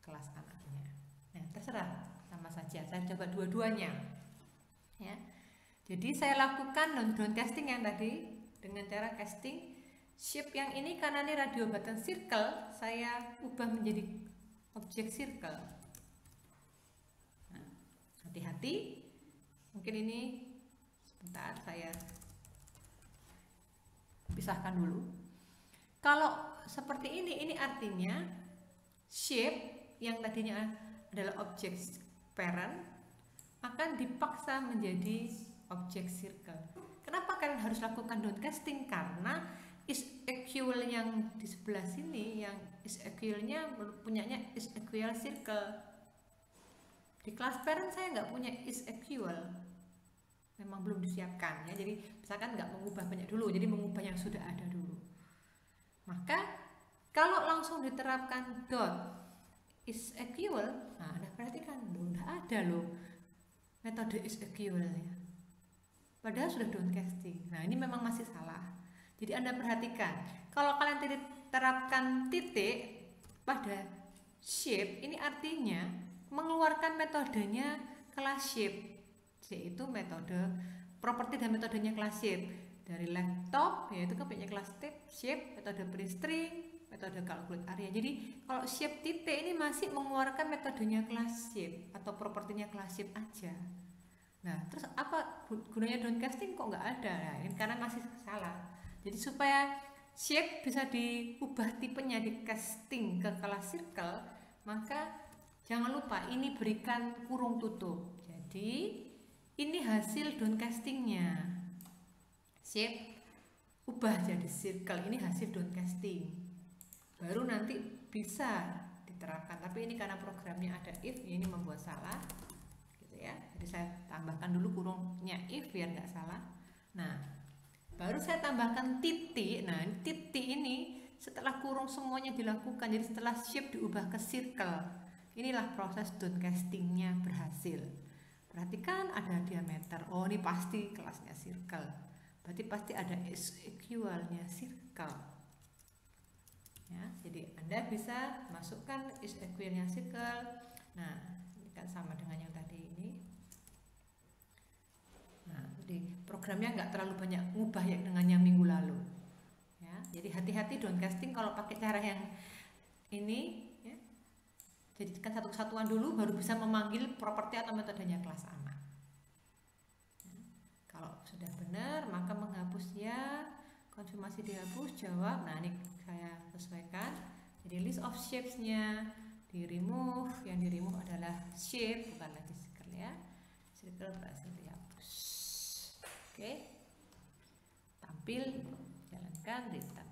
kelas anaknya. Nah, terserah, sama saja. Saya coba dua-duanya. Ya. Jadi saya lakukan down casting yang tadi dengan cara casting shape yang ini karena ini radio button circle, saya ubah menjadi objek circle. Nah, hati-hati. Mungkin ini sebentar saya pisahkan dulu. Kalau seperti ini artinya shape yang tadinya adalah objek parent akan dipaksa menjadi objek circle. Kenapa kalian harus lakukan downcasting? Karena SQL yang di sebelah sini, yang SQL-nya punyanya SQL circle. Di kelas parent saya nggak punya SQL, memang belum disiapkan ya. Jadi misalkan nggak mengubah banyak dulu, jadi mengubah yang sudah ada dulu. Maka kalau langsung diterapkan dot SQL, nah Anda perhatikan, udah ada loh metode SQL-nya. Padahal sudah downcasting. Nah ini memang masih salah. Jadi Anda perhatikan, kalau kalian terapkan titik pada shape, ini artinya mengeluarkan metodenya kelas shape, yaitu metode properti dan metodenya kelas shape. dari laptop, yaitu kan punya kelas shape, metode print string, metode calculate area. Jadi kalau shape titik ini masih mengeluarkan metodenya kelas shape atau propertinya kelas shape aja. Nah, terus apa gunanya downcasting kok nggak ada? Nah, ini karena masih salah. Jadi supaya shape bisa diubah tipenya di casting ke kelas circle, maka jangan lupa ini berikan kurung tutup. Jadi ini hasil downcastingnya. Shape ubah jadi circle, ini hasil downcasting. Baru nanti bisa diterapkan. Tapi ini karena programnya ada if, ini membuat salah, gitu ya. Jadi saya tambahkan dulu kurungnya if biar nggak salah. Nah, baru saya tambahkan titik. Nah, titik ini setelah kurung semuanya dilakukan, jadi setelah shape diubah ke circle, inilah proses downcastingnya berhasil. Perhatikan ada diameter. Oh, ini pasti kelasnya circle. Berarti pasti ada is-equalnya circle. Ya, jadi Anda bisa masukkan is-equalnya circle. Nah, ini kan sama dengan yang tadi ini. Nah, jadi programnya nggak terlalu banyak ngubah ya dengan yang minggu lalu. Ya, jadi hati-hati downcasting kalau pakai cara yang ini. Ya. Jadikan satu kesatuan dulu, baru bisa memanggil properti atau metodenya kelas anak. Kalau sudah benar, maka menghapus ya, konfirmasi dihapus, jawab. Nah, ini saya sesuaikan. Jadi list of shapes-nya di remove, yang di remove adalah shape, bukan lagi circle ya. Circle berhasil dihapus. Oke. Tampil, jalankan, return.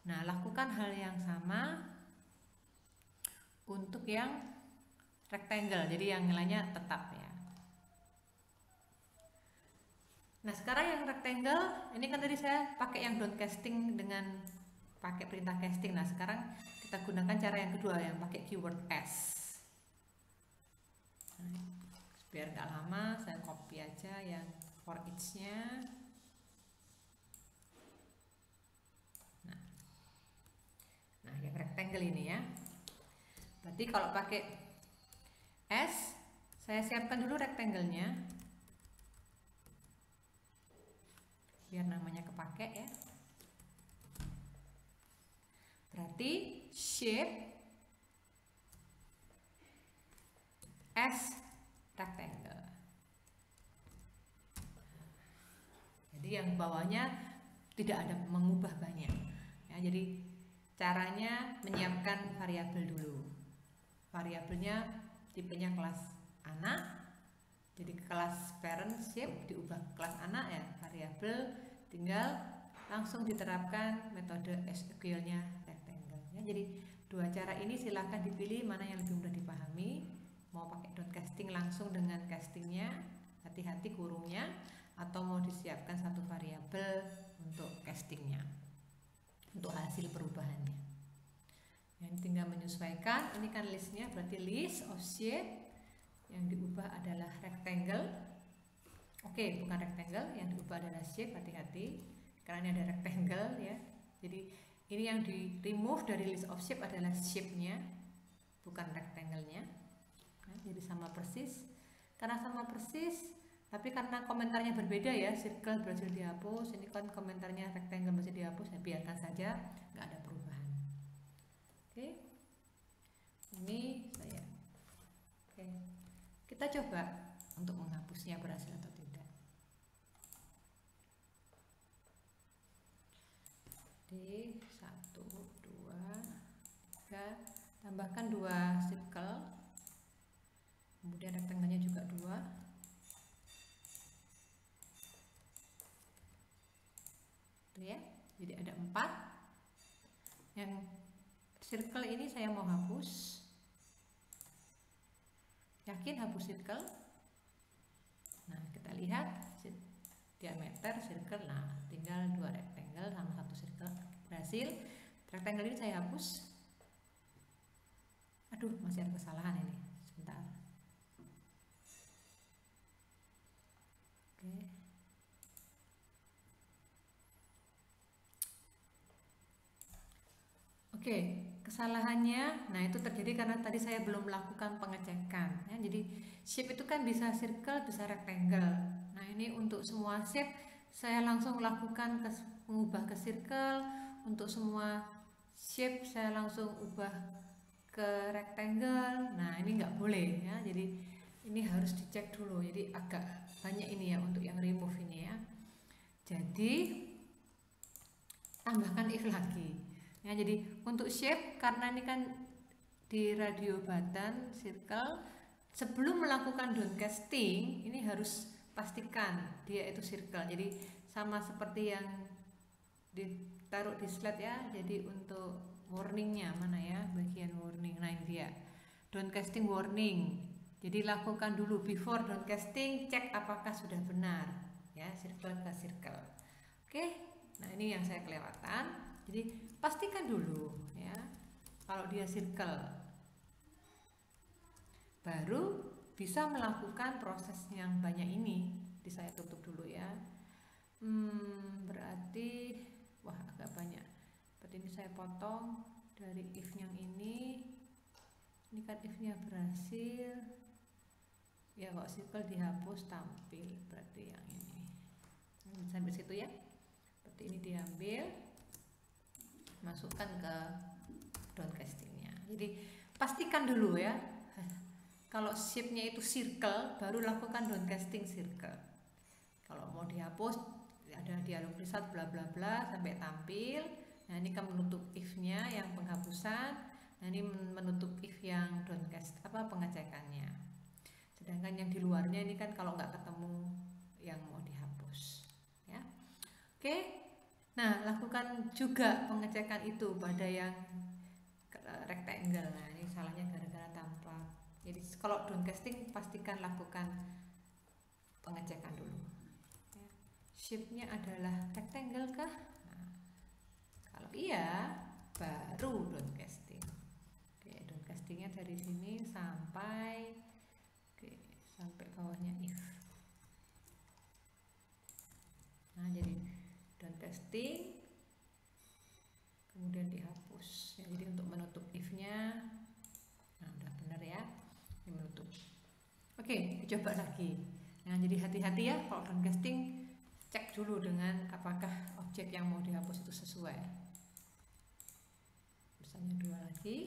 Nah, lakukan hal yang sama untuk yang rectangle. Jadi yang nilainya tetap ya. Nah, sekarang yang rectangle, ini kan tadi saya pakai yang downcasting dengan pakai perintah casting. Nah, sekarang kita gunakan cara yang kedua, yang pakai keyword S. Nah, biar nggak lama, saya copy aja yang for each-nya. Nah, yang rectangle ini ya. Berarti kalau pakai S, saya siapkan dulu rectangle-nya. Biar namanya kepake ya. Berarti shape S rectangle. Jadi yang bawahnya tidak ada mengubah banyak ya. Jadi caranya menyiapkan variabel dulu. Variabelnya tipenya kelas anak. Jadi kelas parent shape diubah ke kelas anak ya, variabel, tinggal langsung diterapkan metode SQL-nya rectangle ya. Jadi dua cara ini silahkan dipilih mana yang lebih mudah dipahami. Mau pakai downcasting langsung dengan castingnya, hati-hati kurungnya, atau mau disiapkan satu variabel untuk castingnya, untuk hasil perubahannya. Yang tinggal menyesuaikan. Ini kan listnya, berarti list of shape. Yang diubah adalah rectangle. Oke, bukan rectangle, yang diubah adalah shape, hati-hati karena ini ada rectangle ya. Jadi ini yang di remove dari list of shape adalah shape-nya, bukan rectangle-nya. Nah, jadi sama persis. Karena sama persis, tapi karena komentarnya berbeda ya, circle berhasil dihapus, ini kan komentarnya rectangle berhasil dihapus, ya biarkan saja, nggak ada perubahan. Oke, ini saya. Oke. Kita coba untuk menghapusnya berhasil atau tidak. Jadi 1, 2, 3, tambahkan 2 circle, kemudian rectangle-nya juga 2. Tuh ya, jadi ada 4. Yang circle ini saya mau hapus. Yakin hapus circle? Nah, kita lihat diameter circle. Nah, tinggal 2 rectangle sama 1 circle. Berhasil. Rectangle ini saya hapus. Aduh, masih ada kesalahan ini. Sebentar. Oke. Oke, kesalahannya, nah itu terjadi karena tadi saya belum melakukan pengecekan ya. Jadi shape itu kan bisa circle, bisa rectangle. Nah ini untuk semua shape saya langsung lakukan mengubah ke circle. Untuk semua shape saya langsung ubah ke rectangle. Nah ini nggak boleh ya, jadi ini harus dicek dulu. Jadi agak banyak ini ya untuk yang remove ini ya. Jadi tambahkan if lagi ya. Jadi untuk shape, karena ini kan di radio button circle, sebelum melakukan downcasting ini harus pastikan dia itu circle. Jadi sama seperti yang ditaruh di slide ya. Jadi untuk warningnya mana ya, bagian warning, nah ini dia downcasting warning. Jadi lakukan dulu before downcasting, cek apakah sudah benar ya, circle ke circle. Oke, nah ini yang saya kelewatan. Jadi pastikan dulu ya kalau dia circle, baru bisa melakukan proses yang banyak ini. Jadi saya tutup dulu ya. Berarti wah agak banyak. Berarti ini saya potong dari if yang ini. Ini kan if-nya berhasil. Ya kalau circle dihapus tampil, berarti yang ini. Sampai situ ya. Berarti ini diambil, masukkan ke downcastingnya. Jadi pastikan dulu ya. Kalau shape-nya itu circle, baru lakukan downcasting circle. Kalau mau dihapus, ada dialog result bla bla bla sampai tampil. Nah ini kan menutup if-nya yang penghapusan. Nah ini menutup if yang downcast pengecekannya. Sedangkan yang di luarnya ini kan kalau nggak ketemu yang mau dihapus ya. Oke, nah lakukan juga pengecekan itu pada yang rectangle. Nah ini salahnya gara-gara tanpa. Jadi kalau downcasting pastikan lakukan pengecekan dulu ya. Shape-nya adalah rectangle kah? Nah, kalau iya baru downcasting. Oke, downcastingnya dari sini sampai sampai bawahnya if. Nah jadi downcasting kemudian dihapus ya, jadi untuk menutup if-nya. Nah udah benar ya, ini menutup. Oke, dicoba lagi. Nah jadi hati-hati ya kalau downcasting, cek dulu dengan apakah objek yang mau dihapus itu sesuai. Misalnya 2 lagi,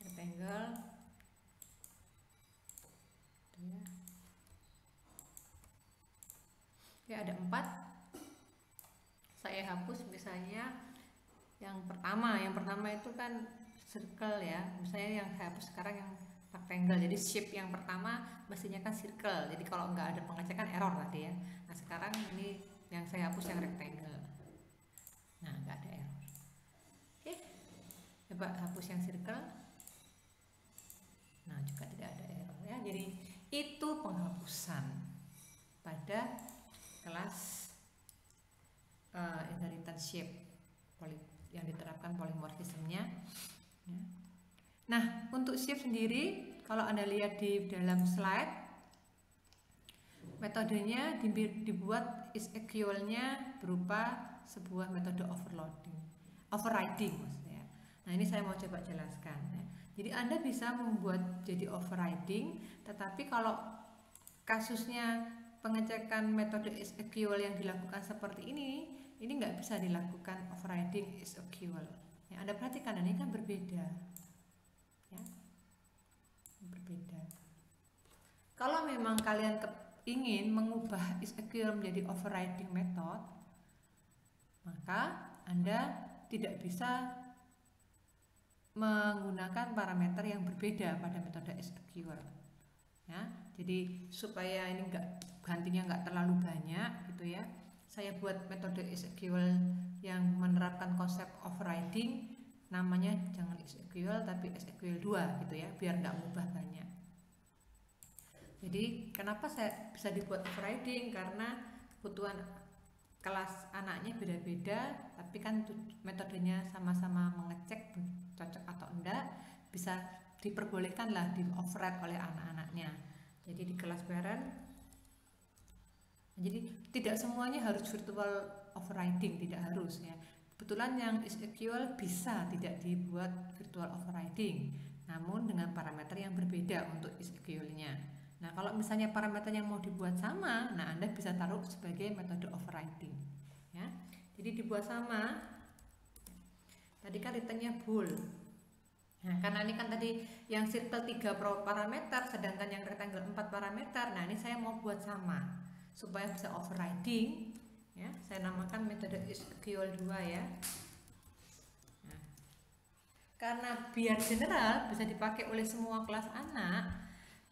rectangle ya, ada 4. Saya hapus misalnya yang pertama itu kan circle ya. Misalnya yang saya hapus sekarang yang rectangle. Jadi shape yang pertama mestinya kan circle. Jadi kalau nggak ada pengecekan error tadi ya. Nah sekarang ini yang saya hapus yang rectangle. Nah nggak ada error. Oke, coba hapus yang circle. Nah juga tidak ada error ya. Jadi itu penghapusan pada kelas inheritance shape yang diterapkan polymorphismnya ya. Nah untuk shape sendiri, kalau Anda lihat di dalam slide, metodenya dibuat is equal-nya berupa sebuah metode overriding maksudnya. Nah ini saya mau coba jelaskan ya. Jadi Anda bisa membuat jadi overriding, tetapi kalau kasusnya pengecekan metode is equal yang dilakukan seperti ini nggak bisa dilakukan overriding is equal. Ya, Anda perhatikan ini kan berbeda, ya, berbeda. Kalau memang kalian ingin mengubah is equal menjadi overriding method, maka Anda tidak bisa menggunakan parameter yang berbeda pada metode is equal. Ya, jadi supaya ini gantinya nggak terlalu banyak gitu ya, saya buat metode is equal yang menerapkan konsep overriding, namanya jangan is equal tapi is equal 2 gitu ya, biar nggak mengubah banyak. Jadi kenapa saya bisa dibuat overriding, karena kebutuhan kelas anaknya beda-beda, tapi kan metodenya sama-sama mengecek cocok atau enggak, bisa diperbolehkanlah di override oleh anak-anaknya. Jadi di kelas parent, jadi tidak semuanya harus virtual overriding, tidak harus ya. Kebetulan yang is equal bisa tidak dibuat virtual overriding, namun dengan parameter yang berbeda untuk is equal-nya. Nah, kalau misalnya parameternya mau dibuat sama, nah Anda bisa taruh sebagai metode overriding. Ya. Jadi dibuat sama. Tadi kan returnnya bool. Nah, karena ini kan tadi yang circle 3 parameter, sedangkan yang rectangle 4 parameter. Nah, ini saya mau buat sama supaya bisa overriding. Ya, saya namakan metode SQL2 ya. Nah, karena biar general bisa dipakai oleh semua kelas anak,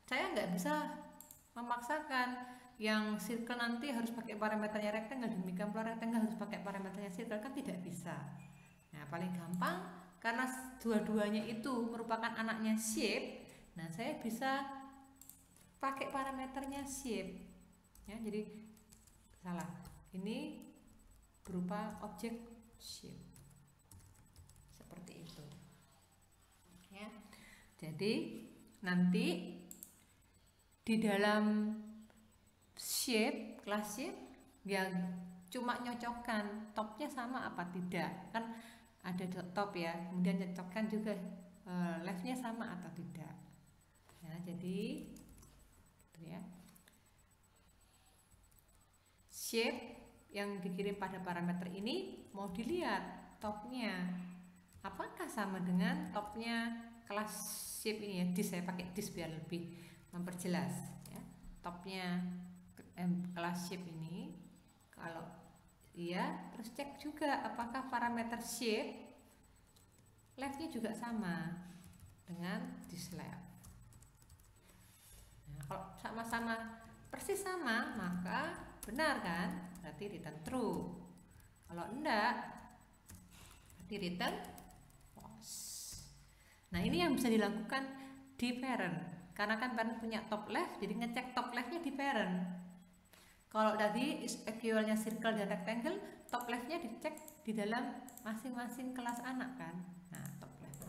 saya nggak bisa memaksakan yang circle nanti harus pakai parameternya rectangle, demikian pula rectangle harus pakai parameternya circle, kan tidak bisa. Nah, paling gampang karena dua-duanya itu merupakan anaknya shape, nah saya bisa pakai parameternya shape. Ya, jadi salah. Ini berupa objek shape. Seperti itu. Ya. Jadi nanti di dalam shape, kelas shape, yang cuma nyocokkan topnya sama apa tidak, kan ada top ya, kemudian nyocokkan juga leftnya sama atau tidak. Ya, jadi gitu ya. Shape yang dikirim pada parameter ini mau dilihat topnya apakah sama dengan topnya kelas shape ini ya. Dis, saya pakai dis biar lebih memperjelas ya. Topnya kelas shape ini kalau iya, terus cek juga apakah parameter shape leftnya juga sama dengan dis left. Nah, kalau sama-sama persis sama maka benar kan, berarti return true. Kalau enggak berarti return false. Nah, ini yang bisa dilakukan di parent, karena kan parent punya top left, jadi ngecek top leftnya di parent. Kalau tadi SQL-nya circle dan rectangle, top leftnya dicek di dalam masing-masing kelas anak kan. Nah, top left.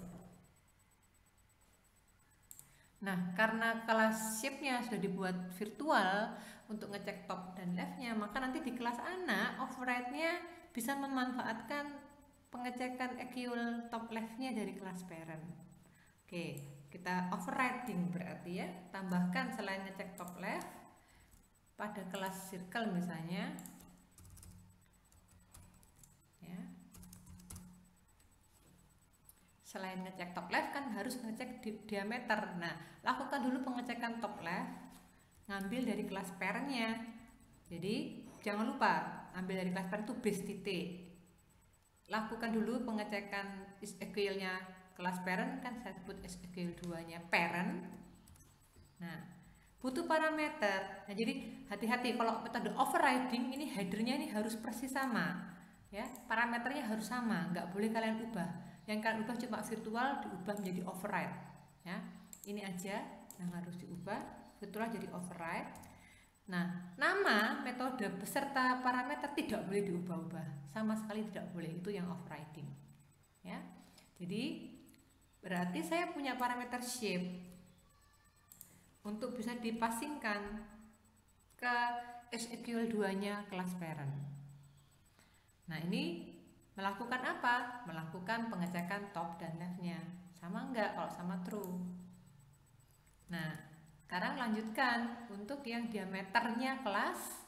Nah, karena kelas shape-nya sudah dibuat virtual untuk ngecek top dan leftnya, maka nanti di kelas anak override-nya bisa memanfaatkan pengecekan SQL top leftnya dari kelas parent. Oke, kita overriding berarti ya, tambahkan selain ngecek top left pada kelas circle misalnya ya, selain ngecek top left kan harus ngecek diameter. Nah, lakukan dulu pengecekan top left, ngambil dari kelas parentnya. Jadi jangan lupa ambil dari kelas parent itu base titik. Lakukan dulu pengecekan SQL-nya kelas parent, kan saya sebut SQL2-nya parent. Nah, butuh parameter. Nah, jadi hati-hati kalau metode overriding ini headernya ini harus persis sama. Ya, parameternya harus sama, nggak boleh kalian ubah. Yang kalian ubah cuma virtual diubah menjadi override. Ya, ini aja yang harus diubah, virtual jadi override. Nah, nama metode beserta parameter tidak boleh diubah-ubah, sama sekali tidak boleh, itu yang overriding. Ya, jadi berarti saya punya parameter shape untuk bisa dipasingkan ke SQL2-nya kelas parent. Nah, ini melakukan apa? Melakukan pengecekan top dan leftnya. Sama enggak? Kalau sama true. Nah, sekarang lanjutkan untuk yang diameternya kelas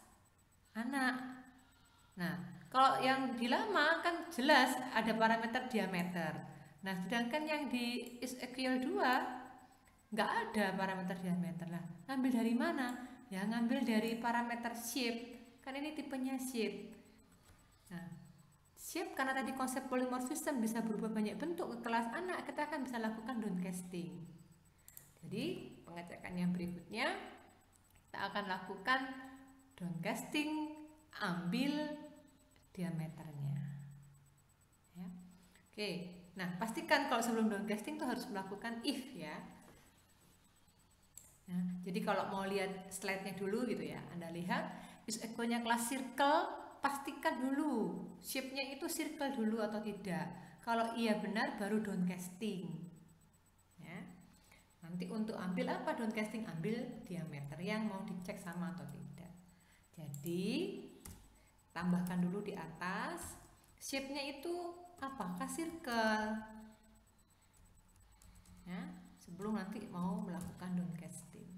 anak. Nah, kalau yang di lama kan jelas ada parameter diameter. Nah, sedangkan yang di SQL2 nggak ada parameter diameter lah. Ngambil dari mana? Ya, ngambil dari parameter shape. Kan ini tipenya shape. Nah, shape karena tadi konsep polymorphism bisa berubah banyak bentuk ke kelas anak, kita akan bisa lakukan downcasting. Jadi pengecekan yang berikutnya kita akan lakukan downcasting, ambil diameternya. Ya. Oke, nah pastikan kalau sebelum downcasting tuh harus melakukan if ya. Nah, jadi kalau mau lihat slide-nya dulu gitu ya, Anda lihat SQL-nya kelas circle, pastikan dulu shape-nya itu circle dulu atau tidak. Kalau iya benar baru downcasting. Ya. Nanti untuk ambil apa downcasting? Ambil diameter yang mau dicek sama atau tidak. Jadi tambahkan dulu di atas, shape-nya itu apakah circle? Ya, sebelum nanti mau melakukan downcasting.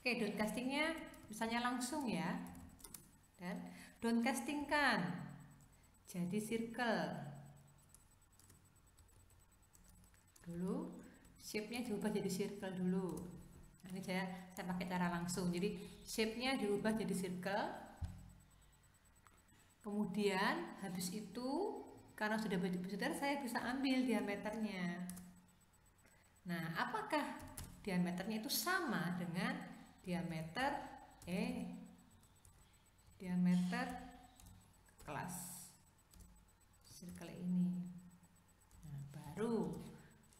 Oke, downcastingnya misalnya langsung ya, dan downcastingkan jadi circle dulu, shape-nya diubah jadi circle dulu. Nah, ini saya pakai cara langsung, jadi shape-nya diubah jadi circle. Kemudian habis itu karena sudah besar, saya bisa ambil diameternya. Nah, apakah diameternya itu sama dengan diameter kelas circle ini? Nah, baru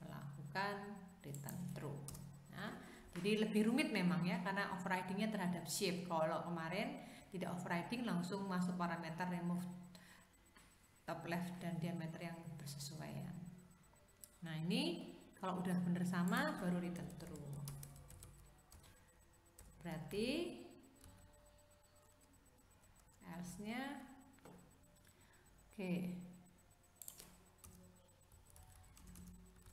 melakukan return true. Nah, jadi lebih rumit memang ya, karena overridingnya terhadap shape. Kalau kemarin tidak overriding, langsung masuk parameter remove top left dan diameter yang bersesuaian. Nah, ini kalau udah bener sama baru return true. Berarti else-nya oke.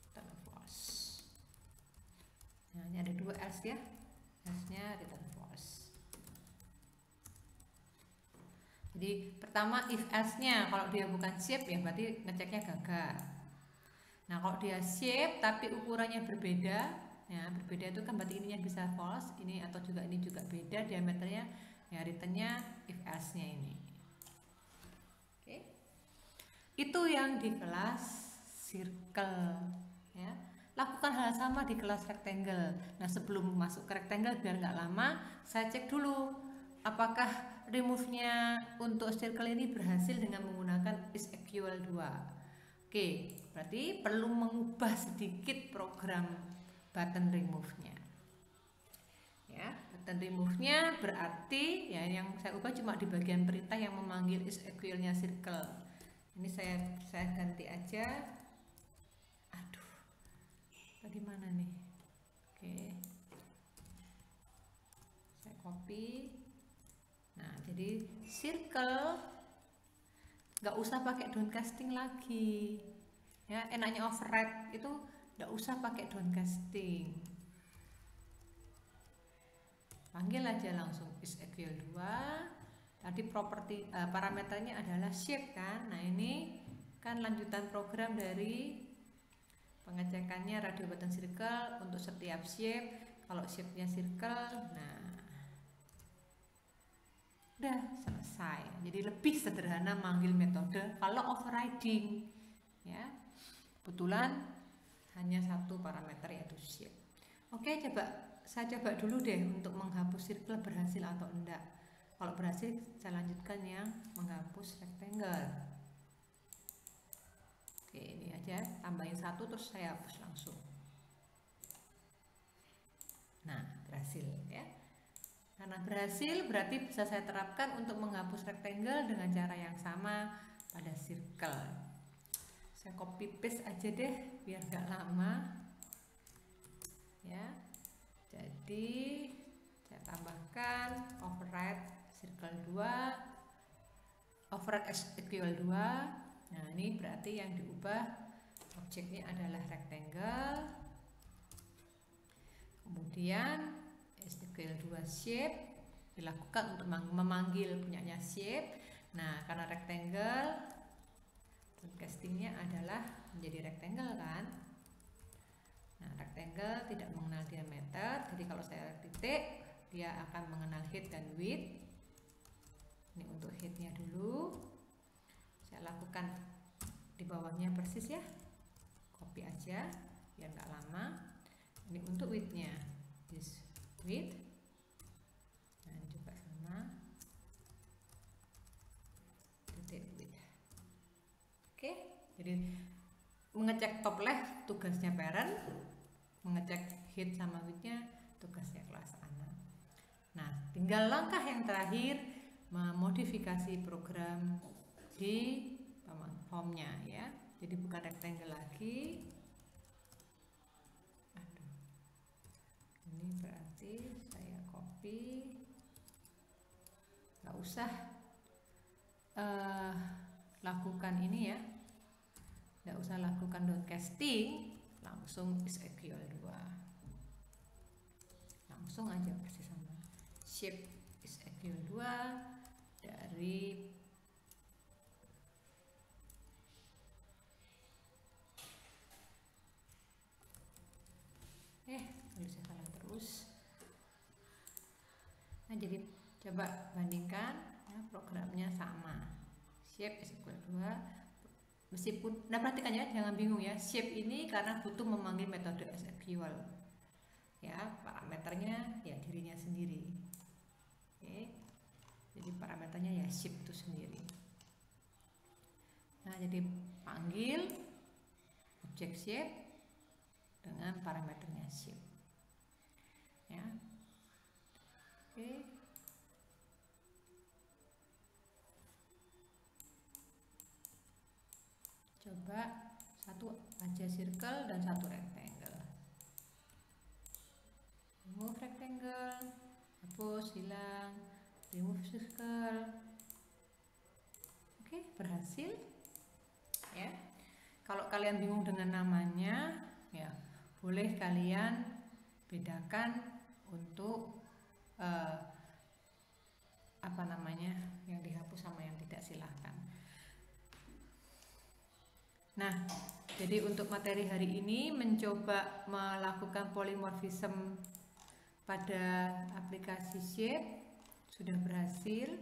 Return false. Nah, ini ada dua else ya. Else-nya return false. Jadi pertama if else-nya kalau dia bukan shape ya berarti ngeceknya gagal. Nah, kalau dia shape tapi ukurannya berbeda, ya berbeda itu kan berarti ininya bisa false, ini atau juga ini juga beda diameternya, ya returnnya if else-nya ini. Oke. Itu yang di kelas circle ya. Lakukan hal sama di kelas rectangle. Nah, sebelum masuk ke rectangle biar nggak lama, saya cek dulu apakah remove-nya untuk circle ini berhasil dengan menggunakan is equal 2. Oke, berarti perlu mengubah sedikit program button remove-nya. Ya, button remove-nya berarti ya yang saya ubah cuma di bagian perintah yang memanggil is equal-nya circle. Ini saya ganti aja. Aduh, tadi mana nih? Oke, saya copy. Nah, jadi circle nggak usah pakai downcasting lagi ya, enaknya override itu nggak usah pakai downcasting, panggil aja langsung is equal 2. Tadi properti parameternya adalah shape kan. Nah, ini kan lanjutan program dari pengecekannya radio button circle untuk setiap shape. Kalau shape-nya circle, nah udah selesai. Jadi lebih sederhana manggil metode kalau overriding ya. Kebetulan hanya satu parameter yaitu shape. Oke, saya coba dulu deh untuk menghapus circle berhasil atau enggak. Kalau berhasil saya lanjutkan yang menghapus rectangle. Oke, ini aja tambahin satu terus saya hapus langsung. Nah, berhasil ya. Karena berhasil berarti bisa saya terapkan untuk menghapus rectangle dengan cara yang sama pada circle. Saya copy paste aja deh biar gak lama ya. Jadi saya tambahkan override circle 2, override is equal 2. Nah, ini berarti yang diubah objeknya adalah rectangle. Kemudian equal 2 shape dilakukan untuk memanggil punyanya shape. Nah, karena rectangle castingnya adalah menjadi rectangle kan. Nah, rectangle tidak mengenal diameter, jadi kalau saya titik dia akan mengenal height dan width. Ini untuk height-nya dulu saya lakukan di bawahnya persis ya, copy aja biar nggak lama. Ini untuk width-nya, this width, dan juga sama titik width. Oke, jadi mengecek top left tugasnya parent, mengecek height sama width-nya tugasnya kelas anak. Nah, tinggal langkah yang terakhir memodifikasi program di formnya ya. Jadi bukan rectangle lagi. Ini berarti saya copy, nggak usah lakukan ini ya, nggak usah lakukan downcasting, langsung is equal 2, langsung aja persis sama. shape is equal 2 dari tulis salah terus. Nah, jadi coba bandingkan ya, programnya sama. Shape is equal 2. Meskipun, nah perhatikan ya, jangan bingung ya. Shape ini karena butuh memanggil metode SQL. Ya, parameternya ya dirinya sendiri. Oke. Jadi parameternya ya shape itu sendiri. Nah, jadi panggil objek shape dengan parameternya shape. Ya. Oke. Coba satu aja circle dan satu rectangle. Remove rectangle, hapus, hilang, remove circle. Oke, berhasil. Ya. Kalau kalian bingung dengan namanya, ya boleh kalian bedakan untuk apa namanya yang dihapus sama yang tidak, silahkan. Nah, jadi untuk materi hari ini mencoba melakukan polymorphism pada aplikasi shape sudah berhasil.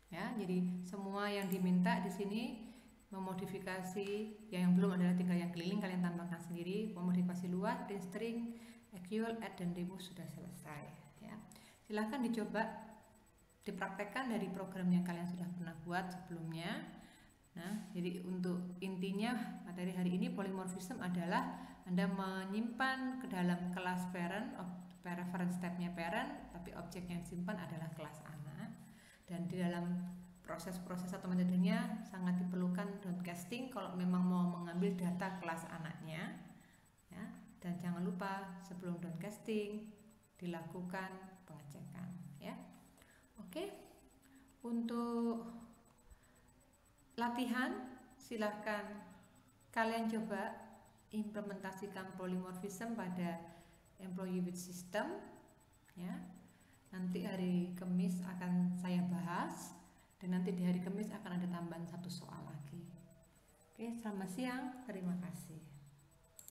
Ya, jadi semua yang diminta di sini memodifikasi yang belum adalah tinggal yang keliling, kalian tambahkan sendiri. Memodifikasi luas, print string, equal, add dan remove sudah selesai. Ya, silahkan dicoba dipraktekkan dari program yang kalian sudah pernah buat sebelumnya. Nah, jadi untuk intinya materi hari ini polymorphism adalah Anda menyimpan ke dalam kelas parent, reference type-nya parent, tapi objek yang disimpan adalah kelas anak. Dan di dalam proses-proses atau metodenya sangat diperlukan downcasting kalau memang mau mengambil data kelas anaknya. Ya, dan jangan lupa sebelum downcasting dilakukan pengecekan. Ya, oke. Untuk latihan, silahkan kalian coba implementasikan polymorphism pada employee with system. Ya, nanti hari Kamis akan saya bahas, dan nanti di hari Kamis akan ada tambahan satu soal lagi. Oke, selamat siang, terima kasih.